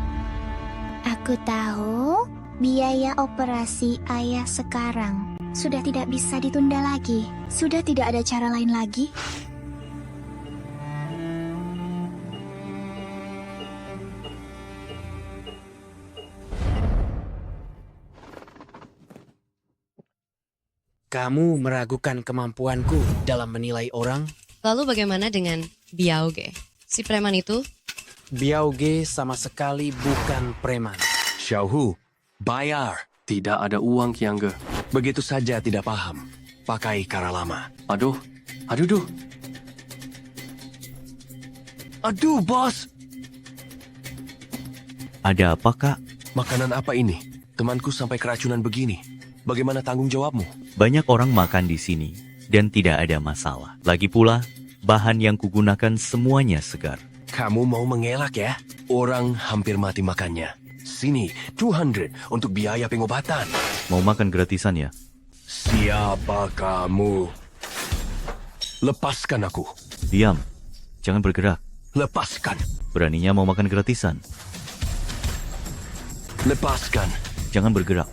Aku tahu biaya operasi ayah sekarang sudah tidak bisa ditunda lagi. Sudah tidak ada cara lain lagi. Kamu meragukan kemampuanku dalam menilai orang? Lalu bagaimana dengan Biaoge? Si preman itu? Biaoge sama sekali bukan preman. Xiaohu, bayar. Tidak ada uang, Kiangge. Begitu saja tidak paham. Pakai cara lama. Aduh, aduh. Aduh, bos. Ada apa, Kak? Makanan apa ini? Temanku sampai keracunan begini. Bagaimana tanggung jawabmu? Banyak orang makan di sini dan tidak ada masalah. Lagi pula, bahan yang kugunakan semuanya segar. Kamu mau mengelak ya? Orang hampir mati makannya. Sini, 200 untuk biaya pengobatan. Mau makan gratisan ya? Siapa kamu? Lepaskan aku. Diam, jangan bergerak. Lepaskan. Beraninya mau makan gratisan? Lepaskan. Jangan bergerak.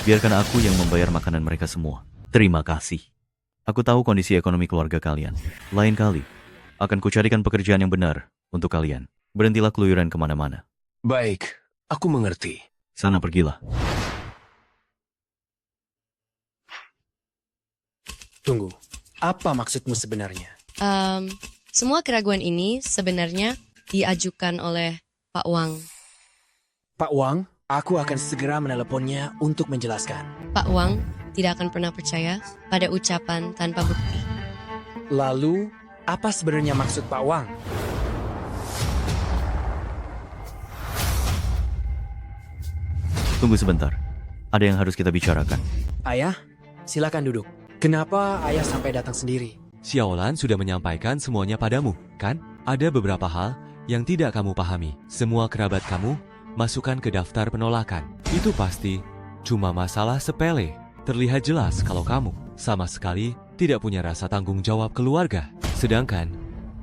Biarkan aku yang membayar makanan mereka semua. Terima kasih. Aku tahu kondisi ekonomi keluarga kalian. Lain kali, akan kucarikan pekerjaan yang benar untuk kalian. Berhentilah keluyuran kemana-mana. Baik, aku mengerti. Sana pergilah. Tunggu, apa maksudmu sebenarnya? Semua keraguan ini sebenarnya diajukan oleh Pak Wang. Pak Wang, aku akan segera meneleponnya untuk menjelaskan. Pak Wang tidak akan pernah percaya pada ucapan tanpa bukti. Lalu, apa sebenarnya maksud Pak Wang? Tunggu sebentar. Ada yang harus kita bicarakan. Ayah, silakan duduk. Kenapa ayah sampai datang sendiri? Xiaolan sudah menyampaikan semuanya padamu, kan? Ada beberapa hal yang tidak kamu pahami. Semua kerabat kamu masukkan ke daftar penolakan. Itu pasti cuma masalah sepele. Terlihat jelas kalau kamu sama sekali tidak punya rasa tanggung jawab keluarga. Sedangkan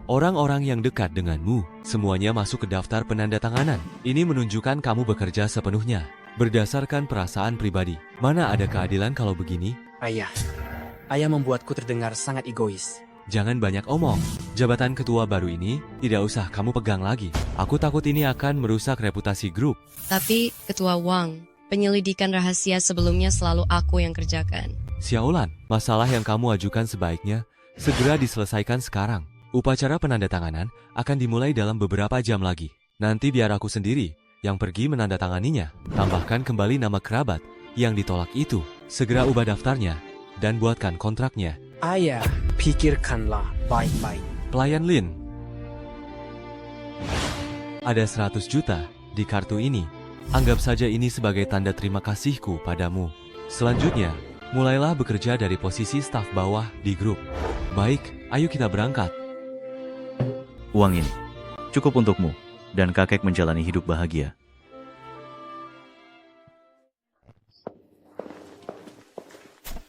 orang-orang yang dekat denganmu semuanya masuk ke daftar penandatanganan. Ini menunjukkan kamu bekerja sepenuhnya berdasarkan perasaan pribadi. Mana ada keadilan kalau begini? Ayah membuatku terdengar sangat egois. Jangan banyak omong. Jabatan ketua baru ini tidak usah kamu pegang lagi. Aku takut ini akan merusak reputasi grup. Tapi, Ketua Wang, penyelidikan rahasia sebelumnya selalu aku yang kerjakan. Xiaolan, masalah yang kamu ajukan sebaiknya segera diselesaikan sekarang. Upacara penandatanganan akan dimulai dalam beberapa jam lagi. Nanti biar aku sendiri yang pergi menandatanganinya. Tambahkan kembali nama kerabat yang ditolak itu. Segera ubah daftarnya dan buatkan kontraknya. Ayah, pikirkanlah baik-baik. Pelayan Lin. Ada 100 juta di kartu ini. Anggap saja ini sebagai tanda terima kasihku padamu. Selanjutnya, mulailah bekerja dari posisi staf bawah di grup. Baik, ayo kita berangkat. Uang ini cukup untukmu dan kakek menjalani hidup bahagia.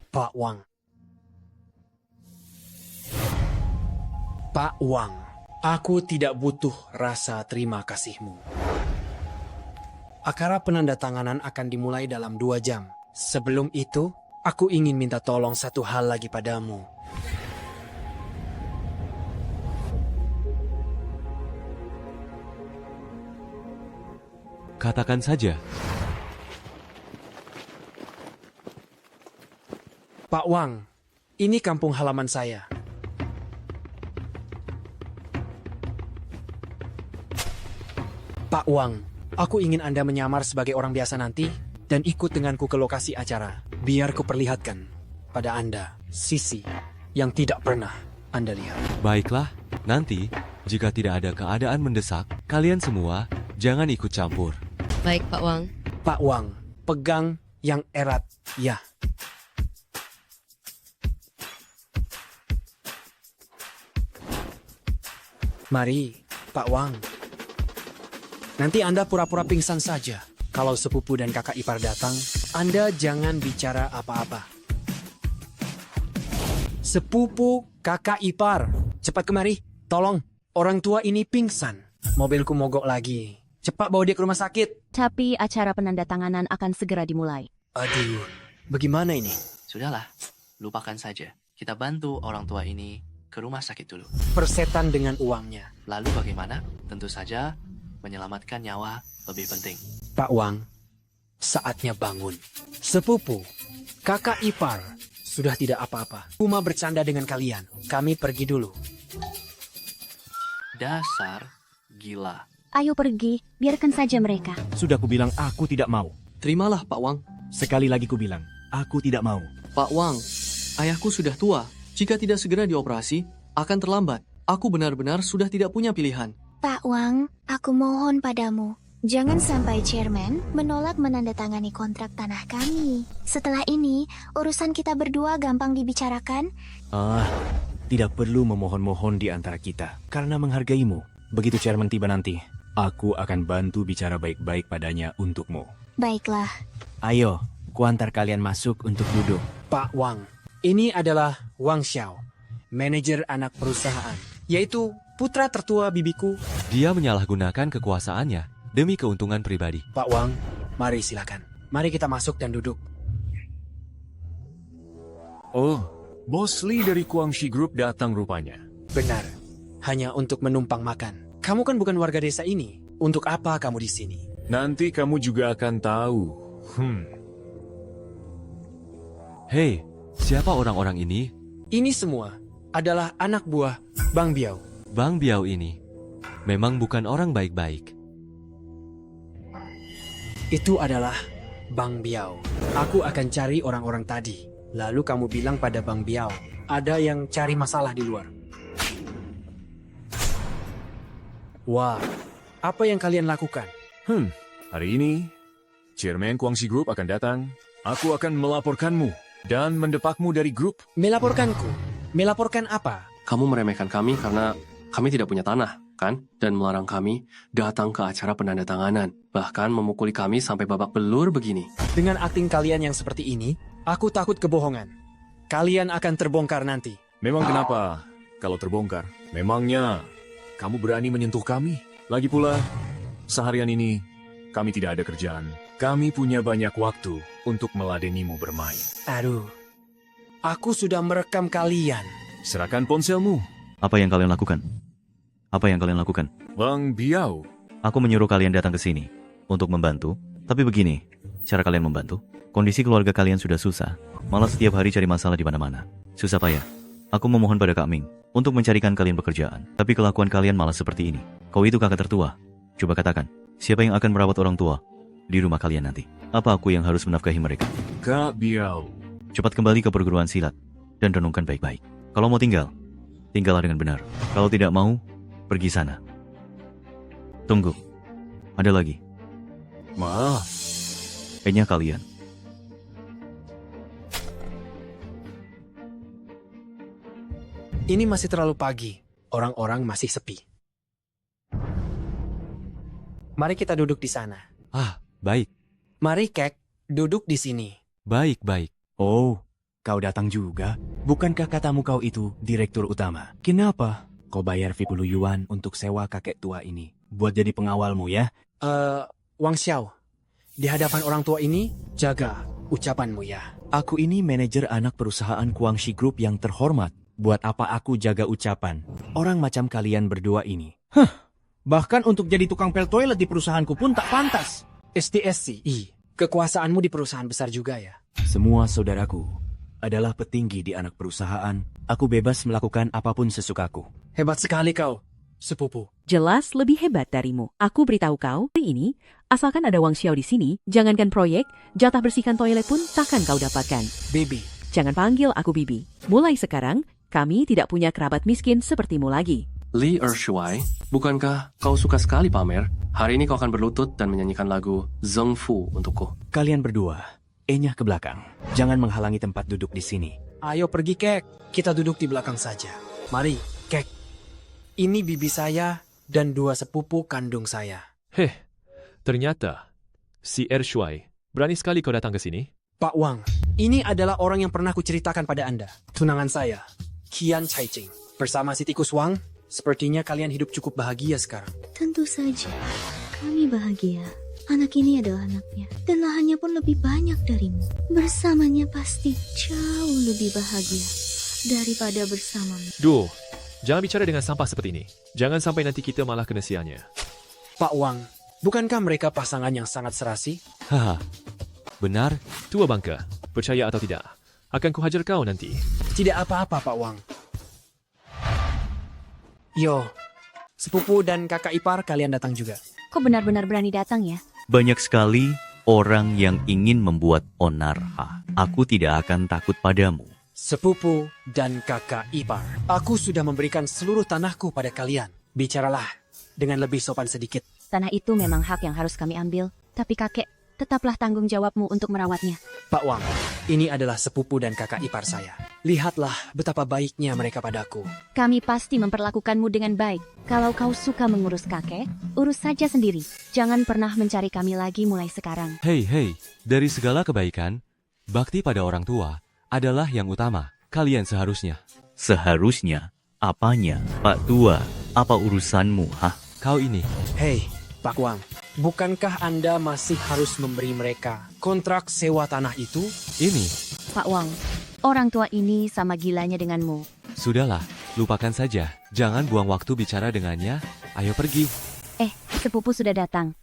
Pak Wang. Pak Wang, aku tidak butuh rasa terima kasihmu. Acara penandatanganan akan dimulai dalam 2 jam. Sebelum itu, aku ingin minta tolong satu hal lagi padamu. Katakan saja. Pak Wang, ini kampung halaman saya. Pak Wang, aku ingin Anda menyamar sebagai orang biasa nanti dan ikut denganku ke lokasi acara. Biar kuperlihatkan pada Anda sisi yang tidak pernah Anda lihat. Baiklah, nanti jika tidak ada keadaan mendesak, kalian semua jangan ikut campur. Baik, Pak Wang. Pak Wang, pegang yang erat, ya. Mari, Pak Wang. Nanti Anda pura-pura pingsan saja. Kalau sepupu dan kakak ipar datang, Anda jangan bicara apa-apa. Sepupu, kakak ipar, cepat kemari. Tolong, orang tua ini pingsan. Mobilku mogok lagi. Cepat bawa dia ke rumah sakit. Tapi acara penandatanganan akan segera dimulai. Aduh, bagaimana ini? Sudahlah, lupakan saja. Kita bantu orang tua ini ke rumah sakit dulu. Persetan dengan uangnya. Lalu bagaimana? Tentu saja menyelamatkan nyawa lebih penting. Pak Wang, saatnya bangun. Sepupu, kakak ipar, sudah tidak apa-apa. Cuma bercanda dengan kalian. Kami pergi dulu. Dasar gila. Ayo pergi, biarkan saja mereka. Sudah kubilang aku tidak mau. Terimalah, Pak Wang. Sekali lagi kubilang, aku tidak mau. Pak Wang, ayahku sudah tua. Jika tidak segera dioperasi, akan terlambat. Aku benar-benar sudah tidak punya pilihan. Pak Wang, aku mohon padamu. Jangan sampai chairman menolak menandatangani kontrak tanah kami. Setelah ini, urusan kita berdua gampang dibicarakan. Tidak perlu memohon-mohon di antara kita. Karena menghargaimu. Begitu chairman tiba nanti, aku akan bantu bicara baik-baik padanya untukmu. Baiklah. Ayo, kuantar kalian masuk untuk duduk. Pak Wang, ini adalah Wang Xiao, manajer anak perusahaan, yaitu putra tertua bibiku. Dia menyalahgunakan kekuasaannya demi keuntungan pribadi. Pak Wang, mari silakan. Mari kita masuk dan duduk. Oh, Bos Lee dari Guangxi Group datang rupanya. Benar, hanya untuk menumpang makan. Kamu kan bukan warga desa ini. Untuk apa kamu di sini? Nanti kamu juga akan tahu. Hei, siapa orang-orang ini? Ini semua adalah anak buah Bang Biao. Bang Biao ini memang bukan orang baik-baik. Itu adalah Bang Biao. Aku akan cari orang-orang tadi. Lalu kamu bilang pada Bang Biao, ada yang cari masalah di luar. Wah, apa yang kalian lakukan? Hari ini, Chairman Guangxi Group akan datang. Aku akan melaporkanmu dan mendepakmu dari grup. Melaporkanku? Melaporkan apa? Kamu meremehkan kami karena kami tidak punya tanah, kan? Dan melarang kami datang ke acara penandatanganan. Bahkan memukuli kami sampai babak belur begini. Dengan akting kalian yang seperti ini, aku takut kebohongan. Kalian akan terbongkar nanti. Memang kenapa kalau terbongkar? Memangnya kamu berani menyentuh kami? Lagi pula, seharian ini kami tidak ada kerjaan. Kami punya banyak waktu untuk meladenimu bermain. Aduh, aku sudah merekam kalian. Serahkan ponselmu. Apa yang kalian lakukan? Apa yang kalian lakukan? Bang Biao. Aku menyuruh kalian datang ke sini untuk membantu. Tapi begini, cara kalian membantu. Kondisi keluarga kalian sudah susah. Malah setiap hari cari masalah di mana-mana. Susah payah. Aku memohon pada Kak Ming untuk mencarikan kalian pekerjaan. Tapi kelakuan kalian malah seperti ini. Kau itu kakak tertua. Coba katakan, siapa yang akan merawat orang tua di rumah kalian nanti? Apa aku yang harus menafkahi mereka? Kak Biao. Cepat kembali ke perguruan silat dan renungkan baik-baik. Kalau mau tinggal, tinggallah dengan benar. Kalau tidak mau, pergi sana. Tunggu. Ada lagi. Maaf. Kayaknya kalian. Ini masih terlalu pagi. Orang-orang masih sepi. Mari kita duduk di sana. Ah, baik. Mari, Kek, duduk di sini. Baik. Oh, kau datang juga? Bukankah katamu kau itu direktur utama? Kenapa? Kau bayar 10 yuan untuk sewa kakek tua ini. Buat jadi pengawalmu ya? Wang Xiao, di hadapan orang tua ini, jaga ucapanmu ya. Aku ini manajer anak perusahaan Guangxi Group yang terhormat. Buat apa aku jaga ucapan? Orang macam kalian berdua ini. Bahkan untuk jadi tukang pel toilet di perusahaanku pun tak pantas. STSCI, kekuasaanmu di perusahaan besar juga ya? Semua saudaraku adalah petinggi di anak perusahaan. Aku bebas melakukan apapun sesukaku. Hebat sekali kau, sepupu. Jelas lebih hebat darimu. Aku beritahu kau, hari ini, asalkan ada Wang Xiao di sini, jangankan proyek, jatah bersihkan toilet pun takkan kau dapatkan. Bibi. Jangan panggil aku Bibi. Mulai sekarang, kami tidak punya kerabat miskin sepertimu lagi. Li Ershuai, bukankah kau suka sekali pamer? Hari ini kau akan berlutut dan menyanyikan lagu Zeng Fu untukku. Kalian berdua, enyah ke belakang. Jangan menghalangi tempat duduk di sini. Ayo pergi, Kek. Kita duduk di belakang saja. Mari, Kek. Ini bibi saya dan 2 sepupu kandung saya. Ternyata si Ershuai berani sekali kau datang ke sini. Pak Wang, ini adalah orang yang pernah kuceritakan pada Anda. Tunangan saya, Qian Caijing. Bersama si tikus Wang, sepertinya kalian hidup cukup bahagia sekarang. Tentu saja, kami bahagia. Anak ini adalah anaknya, dan lahannya pun lebih banyak darimu. Bersamanya pasti jauh lebih bahagia daripada bersamamu. Duh, jangan bicara dengan sampah seperti ini. Jangan sampai nanti kita malah kena sialnya. Pak Wang, bukankah mereka pasangan yang sangat serasi? Haha, benar? Tua bangka, percaya atau tidak, akan kuhajar kau nanti. Tidak apa-apa, Pak Wang. Yo, sepupu dan kakak ipar kalian datang juga. Kok benar-benar berani datang ya? Banyak sekali orang yang ingin membuat onar. Aku tidak akan takut padamu. Sepupu dan kakak ipar, aku sudah memberikan seluruh tanahku pada kalian. Bicaralah dengan lebih sopan sedikit. Tanah itu memang hak yang harus kami ambil. Tapi kakek, tetaplah tanggung jawabmu untuk merawatnya. Pak Wang, ini adalah sepupu dan kakak ipar saya. Lihatlah betapa baiknya mereka padaku. Kami pasti memperlakukanmu dengan baik. Kalau kau suka mengurus kakek, urus saja sendiri. Jangan pernah mencari kami lagi mulai sekarang. Hei, dari segala kebaikan, bakti pada orang tua adalah yang utama. Kalian seharusnya. Seharusnya? Apanya? Pak Tua, apa urusanmu, Kau ini. Hei, Pak Wang, bukankah Anda masih harus memberi mereka kontrak sewa tanah itu? Ini. Pak Wang, orang tua ini sama gilanya denganmu. Sudahlah, lupakan saja. Jangan buang waktu bicara dengannya. Ayo pergi. Sepupu sudah datang.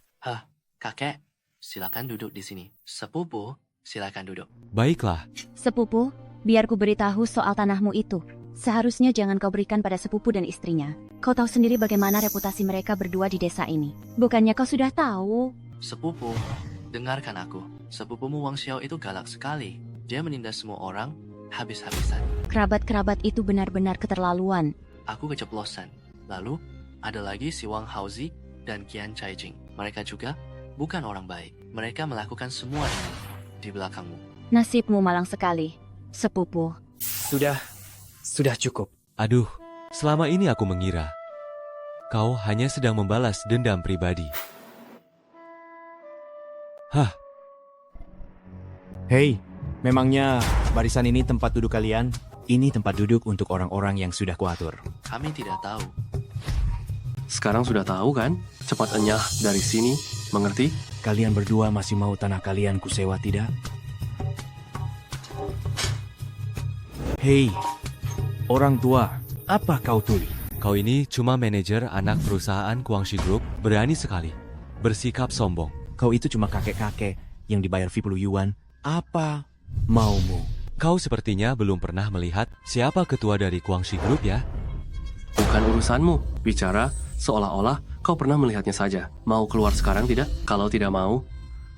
Kakek, silakan duduk di sini. Sepupu, silakan duduk. Baiklah. Sepupu, biar ku beritahu soal tanahmu itu. Seharusnya jangan kau berikan pada sepupu dan istrinya. Kau tahu sendiri bagaimana reputasi mereka berdua di desa ini. Bukannya kau sudah tahu? Sepupu, dengarkan aku. Sepupumu Wang Xiao itu galak sekali. Dia menindas semua orang habis-habisan. Kerabat-kerabat itu benar-benar keterlaluan. Aku keceplosan. Lalu, ada lagi si Wang Haozi dan Qian Caijing. Mereka juga bukan orang baik. Mereka melakukan semua ini di belakangmu. Nasibmu malang sekali, sepupu. Sudah cukup. Aduh, selama ini aku mengira kau hanya sedang membalas dendam pribadi. Hei, Memangnya barisan ini tempat duduk kalian? Ini tempat duduk untuk orang-orang yang sudah kuatur. Kami tidak tahu. Sekarang sudah tahu kan? Cepat enyah dari sini, mengerti? Kalian berdua masih mau tanah kalian kusewa tidak? Hei, orang tua, apa kau tuli? Kau ini cuma manajer anak perusahaan Guangxi Group, berani sekali. Bersikap sombong. Kau itu cuma kakek-kakek yang dibayar 10 yuan. Apa maumu? Kau sepertinya belum pernah melihat siapa ketua dari Guangxi Group ya? Bukan urusanmu. Bicara seolah-olah kau pernah melihatnya saja. Mau keluar sekarang tidak? Kalau tidak mau,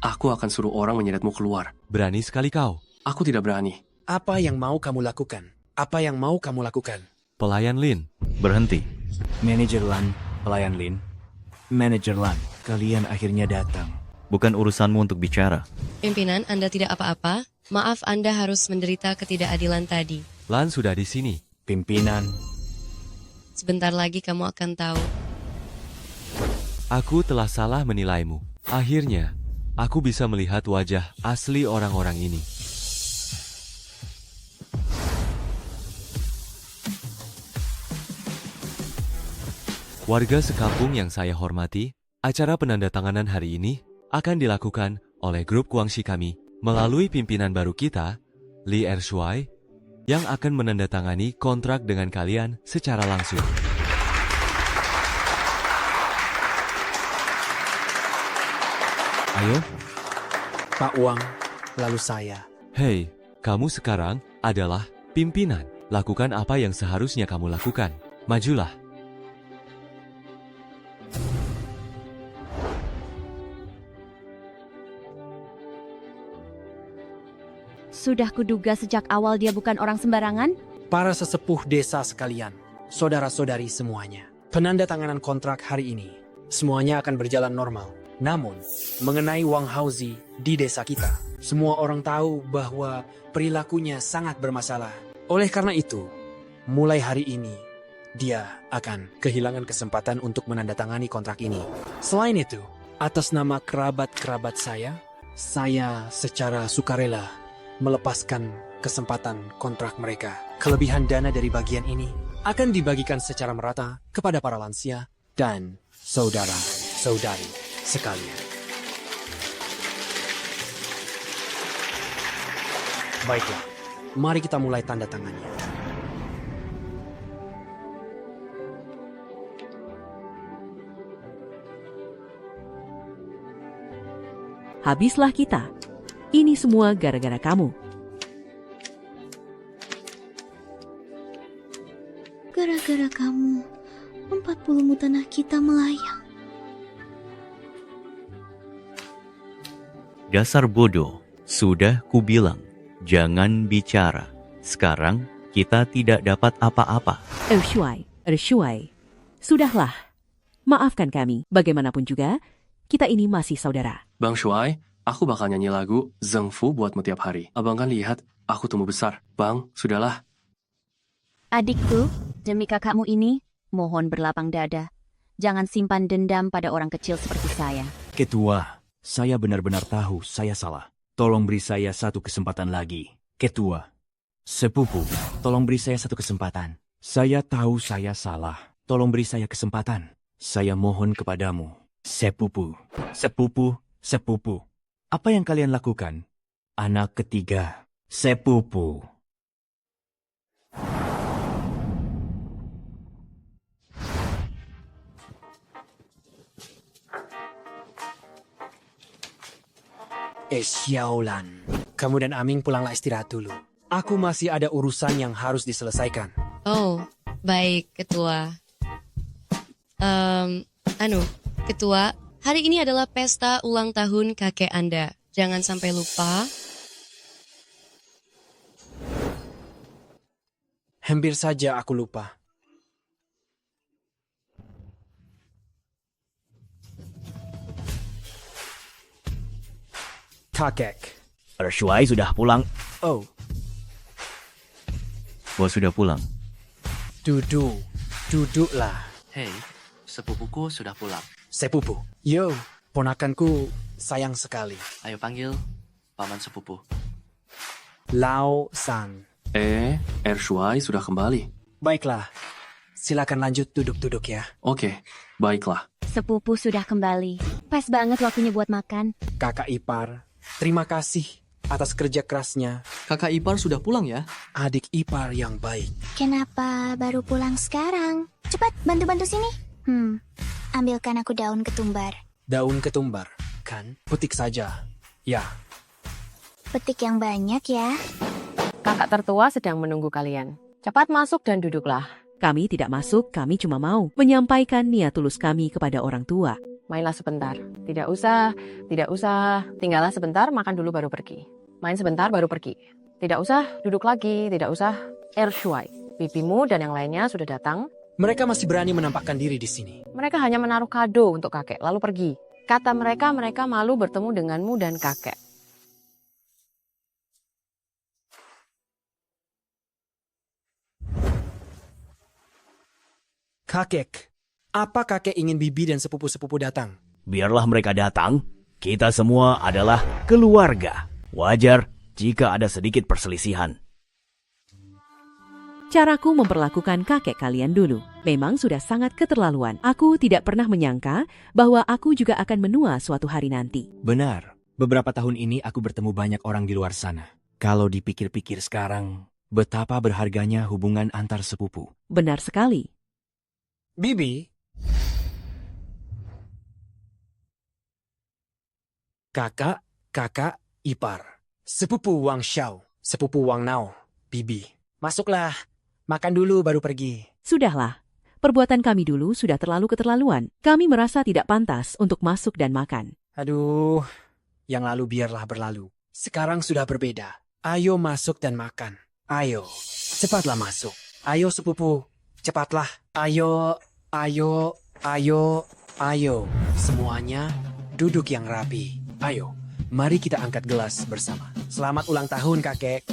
aku akan suruh orang menyedetmu keluar. Berani sekali kau. Aku tidak berani. Apa yang mau kamu lakukan? Apa yang mau kamu lakukan? Pelayan Lin. Berhenti. Manajer Lan, pelayan Lin. Manajer Lan, kalian akhirnya datang. Bukan urusanmu untuk bicara. Pimpinan, Anda tidak apa-apa. Maaf, Anda harus menderita ketidakadilan tadi. Lan sudah di sini. Pimpinan. Sebentar lagi kamu akan tahu. Aku telah salah menilaimu. Akhirnya, aku bisa melihat wajah asli orang-orang ini. Warga sekampung yang saya hormati, acara penandatanganan hari ini akan dilakukan oleh grup Guangxi kami melalui pimpinan baru kita, Li Ershuai, yang akan menandatangani kontrak dengan kalian secara langsung. Ayo. Pak Wang, lalu saya. Hei, kamu sekarang adalah pimpinan. Lakukan apa yang seharusnya kamu lakukan. Majulah. Sudah kuduga sejak awal dia bukan orang sembarangan. Para sesepuh desa sekalian, saudara-saudari semuanya. Penandatanganan kontrak hari ini, semuanya akan berjalan normal. Namun, mengenai Wang Haozi di desa kita, semua orang tahu bahwa perilakunya sangat bermasalah. Oleh karena itu, mulai hari ini, dia akan kehilangan kesempatan untuk menandatangani kontrak ini. Selain itu, atas nama kerabat-kerabat saya secara sukarela melepaskan kesempatan kontrak mereka. Kelebihan dana dari bagian ini akan dibagikan secara merata kepada para lansia dan saudara-saudari sekalian. Baiklah, mari kita mulai tanda tangannya. Habislah kita. Ini semua gara-gara kamu. Gara-gara kamu, 40 tanah kita melayang. Dasar bodoh. Sudah kubilang, jangan bicara. Sekarang kita tidak dapat apa-apa. Ershuai. Sudahlah. Maafkan kami. Bagaimanapun juga, kita ini masih saudara. Bang Shuai, aku bakal nyanyi lagu Zeng Fu buatmu tiap hari. Abang kan lihat, aku tumbuh besar. Bang, sudahlah. Adikku, demi kakakmu ini, mohon berlapang dada. Jangan simpan dendam pada orang kecil seperti saya. Ketua, saya benar-benar tahu saya salah. Tolong beri saya satu kesempatan lagi. Ketua, sepupu, tolong beri saya satu kesempatan. Saya tahu saya salah. Tolong beri saya kesempatan. Saya mohon kepadamu. Sepupu. Apa yang kalian lakukan? Anak ketiga. Sepupu. Xiaolan, kamu dan Aming pulanglah istirahat dulu. Aku masih ada urusan yang harus diselesaikan. Oh, baik, Ketua. Ketua, hari ini adalah pesta ulang tahun kakek Anda. Jangan sampai lupa. Hampir saja aku lupa. Kakek. Ershuai sudah pulang. Oh, Bos sudah pulang. duduklah. Hei, sepupuku sudah pulang. Sepupu. Yo, ponakanku sayang sekali. Ayo panggil Paman Sepupu. Lao San. Ershuai sudah kembali. Baiklah, silakan lanjut duduk-duduk ya. Oke, baiklah. Sepupu sudah kembali. Pas banget waktunya buat makan. Kakak ipar, terima kasih atas kerja kerasnya. Kakak ipar sudah pulang ya? Adik ipar yang baik. Kenapa baru pulang sekarang? Cepat, bantu-bantu sini. Ambilkan aku daun ketumbar. Daun ketumbar, kan? Petik saja. Ya, Petik yang banyak ya. Kakak tertua sedang menunggu kalian. Cepat masuk dan duduklah. Kami tidak masuk, kami cuma mau menyampaikan niat tulus kami kepada orang tua. Mainlah sebentar. Tidak usah. Tinggallah sebentar, makan dulu baru pergi. Main sebentar baru pergi. Tidak usah, duduk lagi. Tidak usah. Ershuai, pipimu dan yang lainnya sudah datang. mereka masih berani menampakkan diri di sini. Mereka hanya menaruh kado untuk kakek, lalu pergi. Kata mereka malu bertemu denganmu dan kakek. Kakek, apa kakek ingin bibi dan sepupu-sepupu datang? Biarlah mereka datang. Kita semua adalah keluarga. Wajar jika ada sedikit perselisihan. Caraku memperlakukan kakek kalian dulu memang sudah sangat keterlaluan. Aku tidak pernah menyangka bahwa aku juga akan menua suatu hari nanti. Benar, beberapa tahun ini aku bertemu banyak orang di luar sana. Kalau dipikir-pikir sekarang, betapa berharganya hubungan antar sepupu. Benar sekali. Bibi? Kakak ipar. Sepupu Wang Xiao, sepupu Wang Nao, bibi. Masuklah, makan dulu baru pergi. Sudahlah, perbuatan kami dulu sudah terlalu keterlaluan. Kami merasa tidak pantas untuk masuk dan makan. Aduh, yang lalu biarlah berlalu. Sekarang sudah berbeda. Ayo masuk dan makan. Ayo, cepatlah masuk. Ayo sepupu, cepatlah. Ayo. Semuanya duduk yang rapi. Ayo, mari kita angkat gelas bersama. Selamat ulang tahun kakek.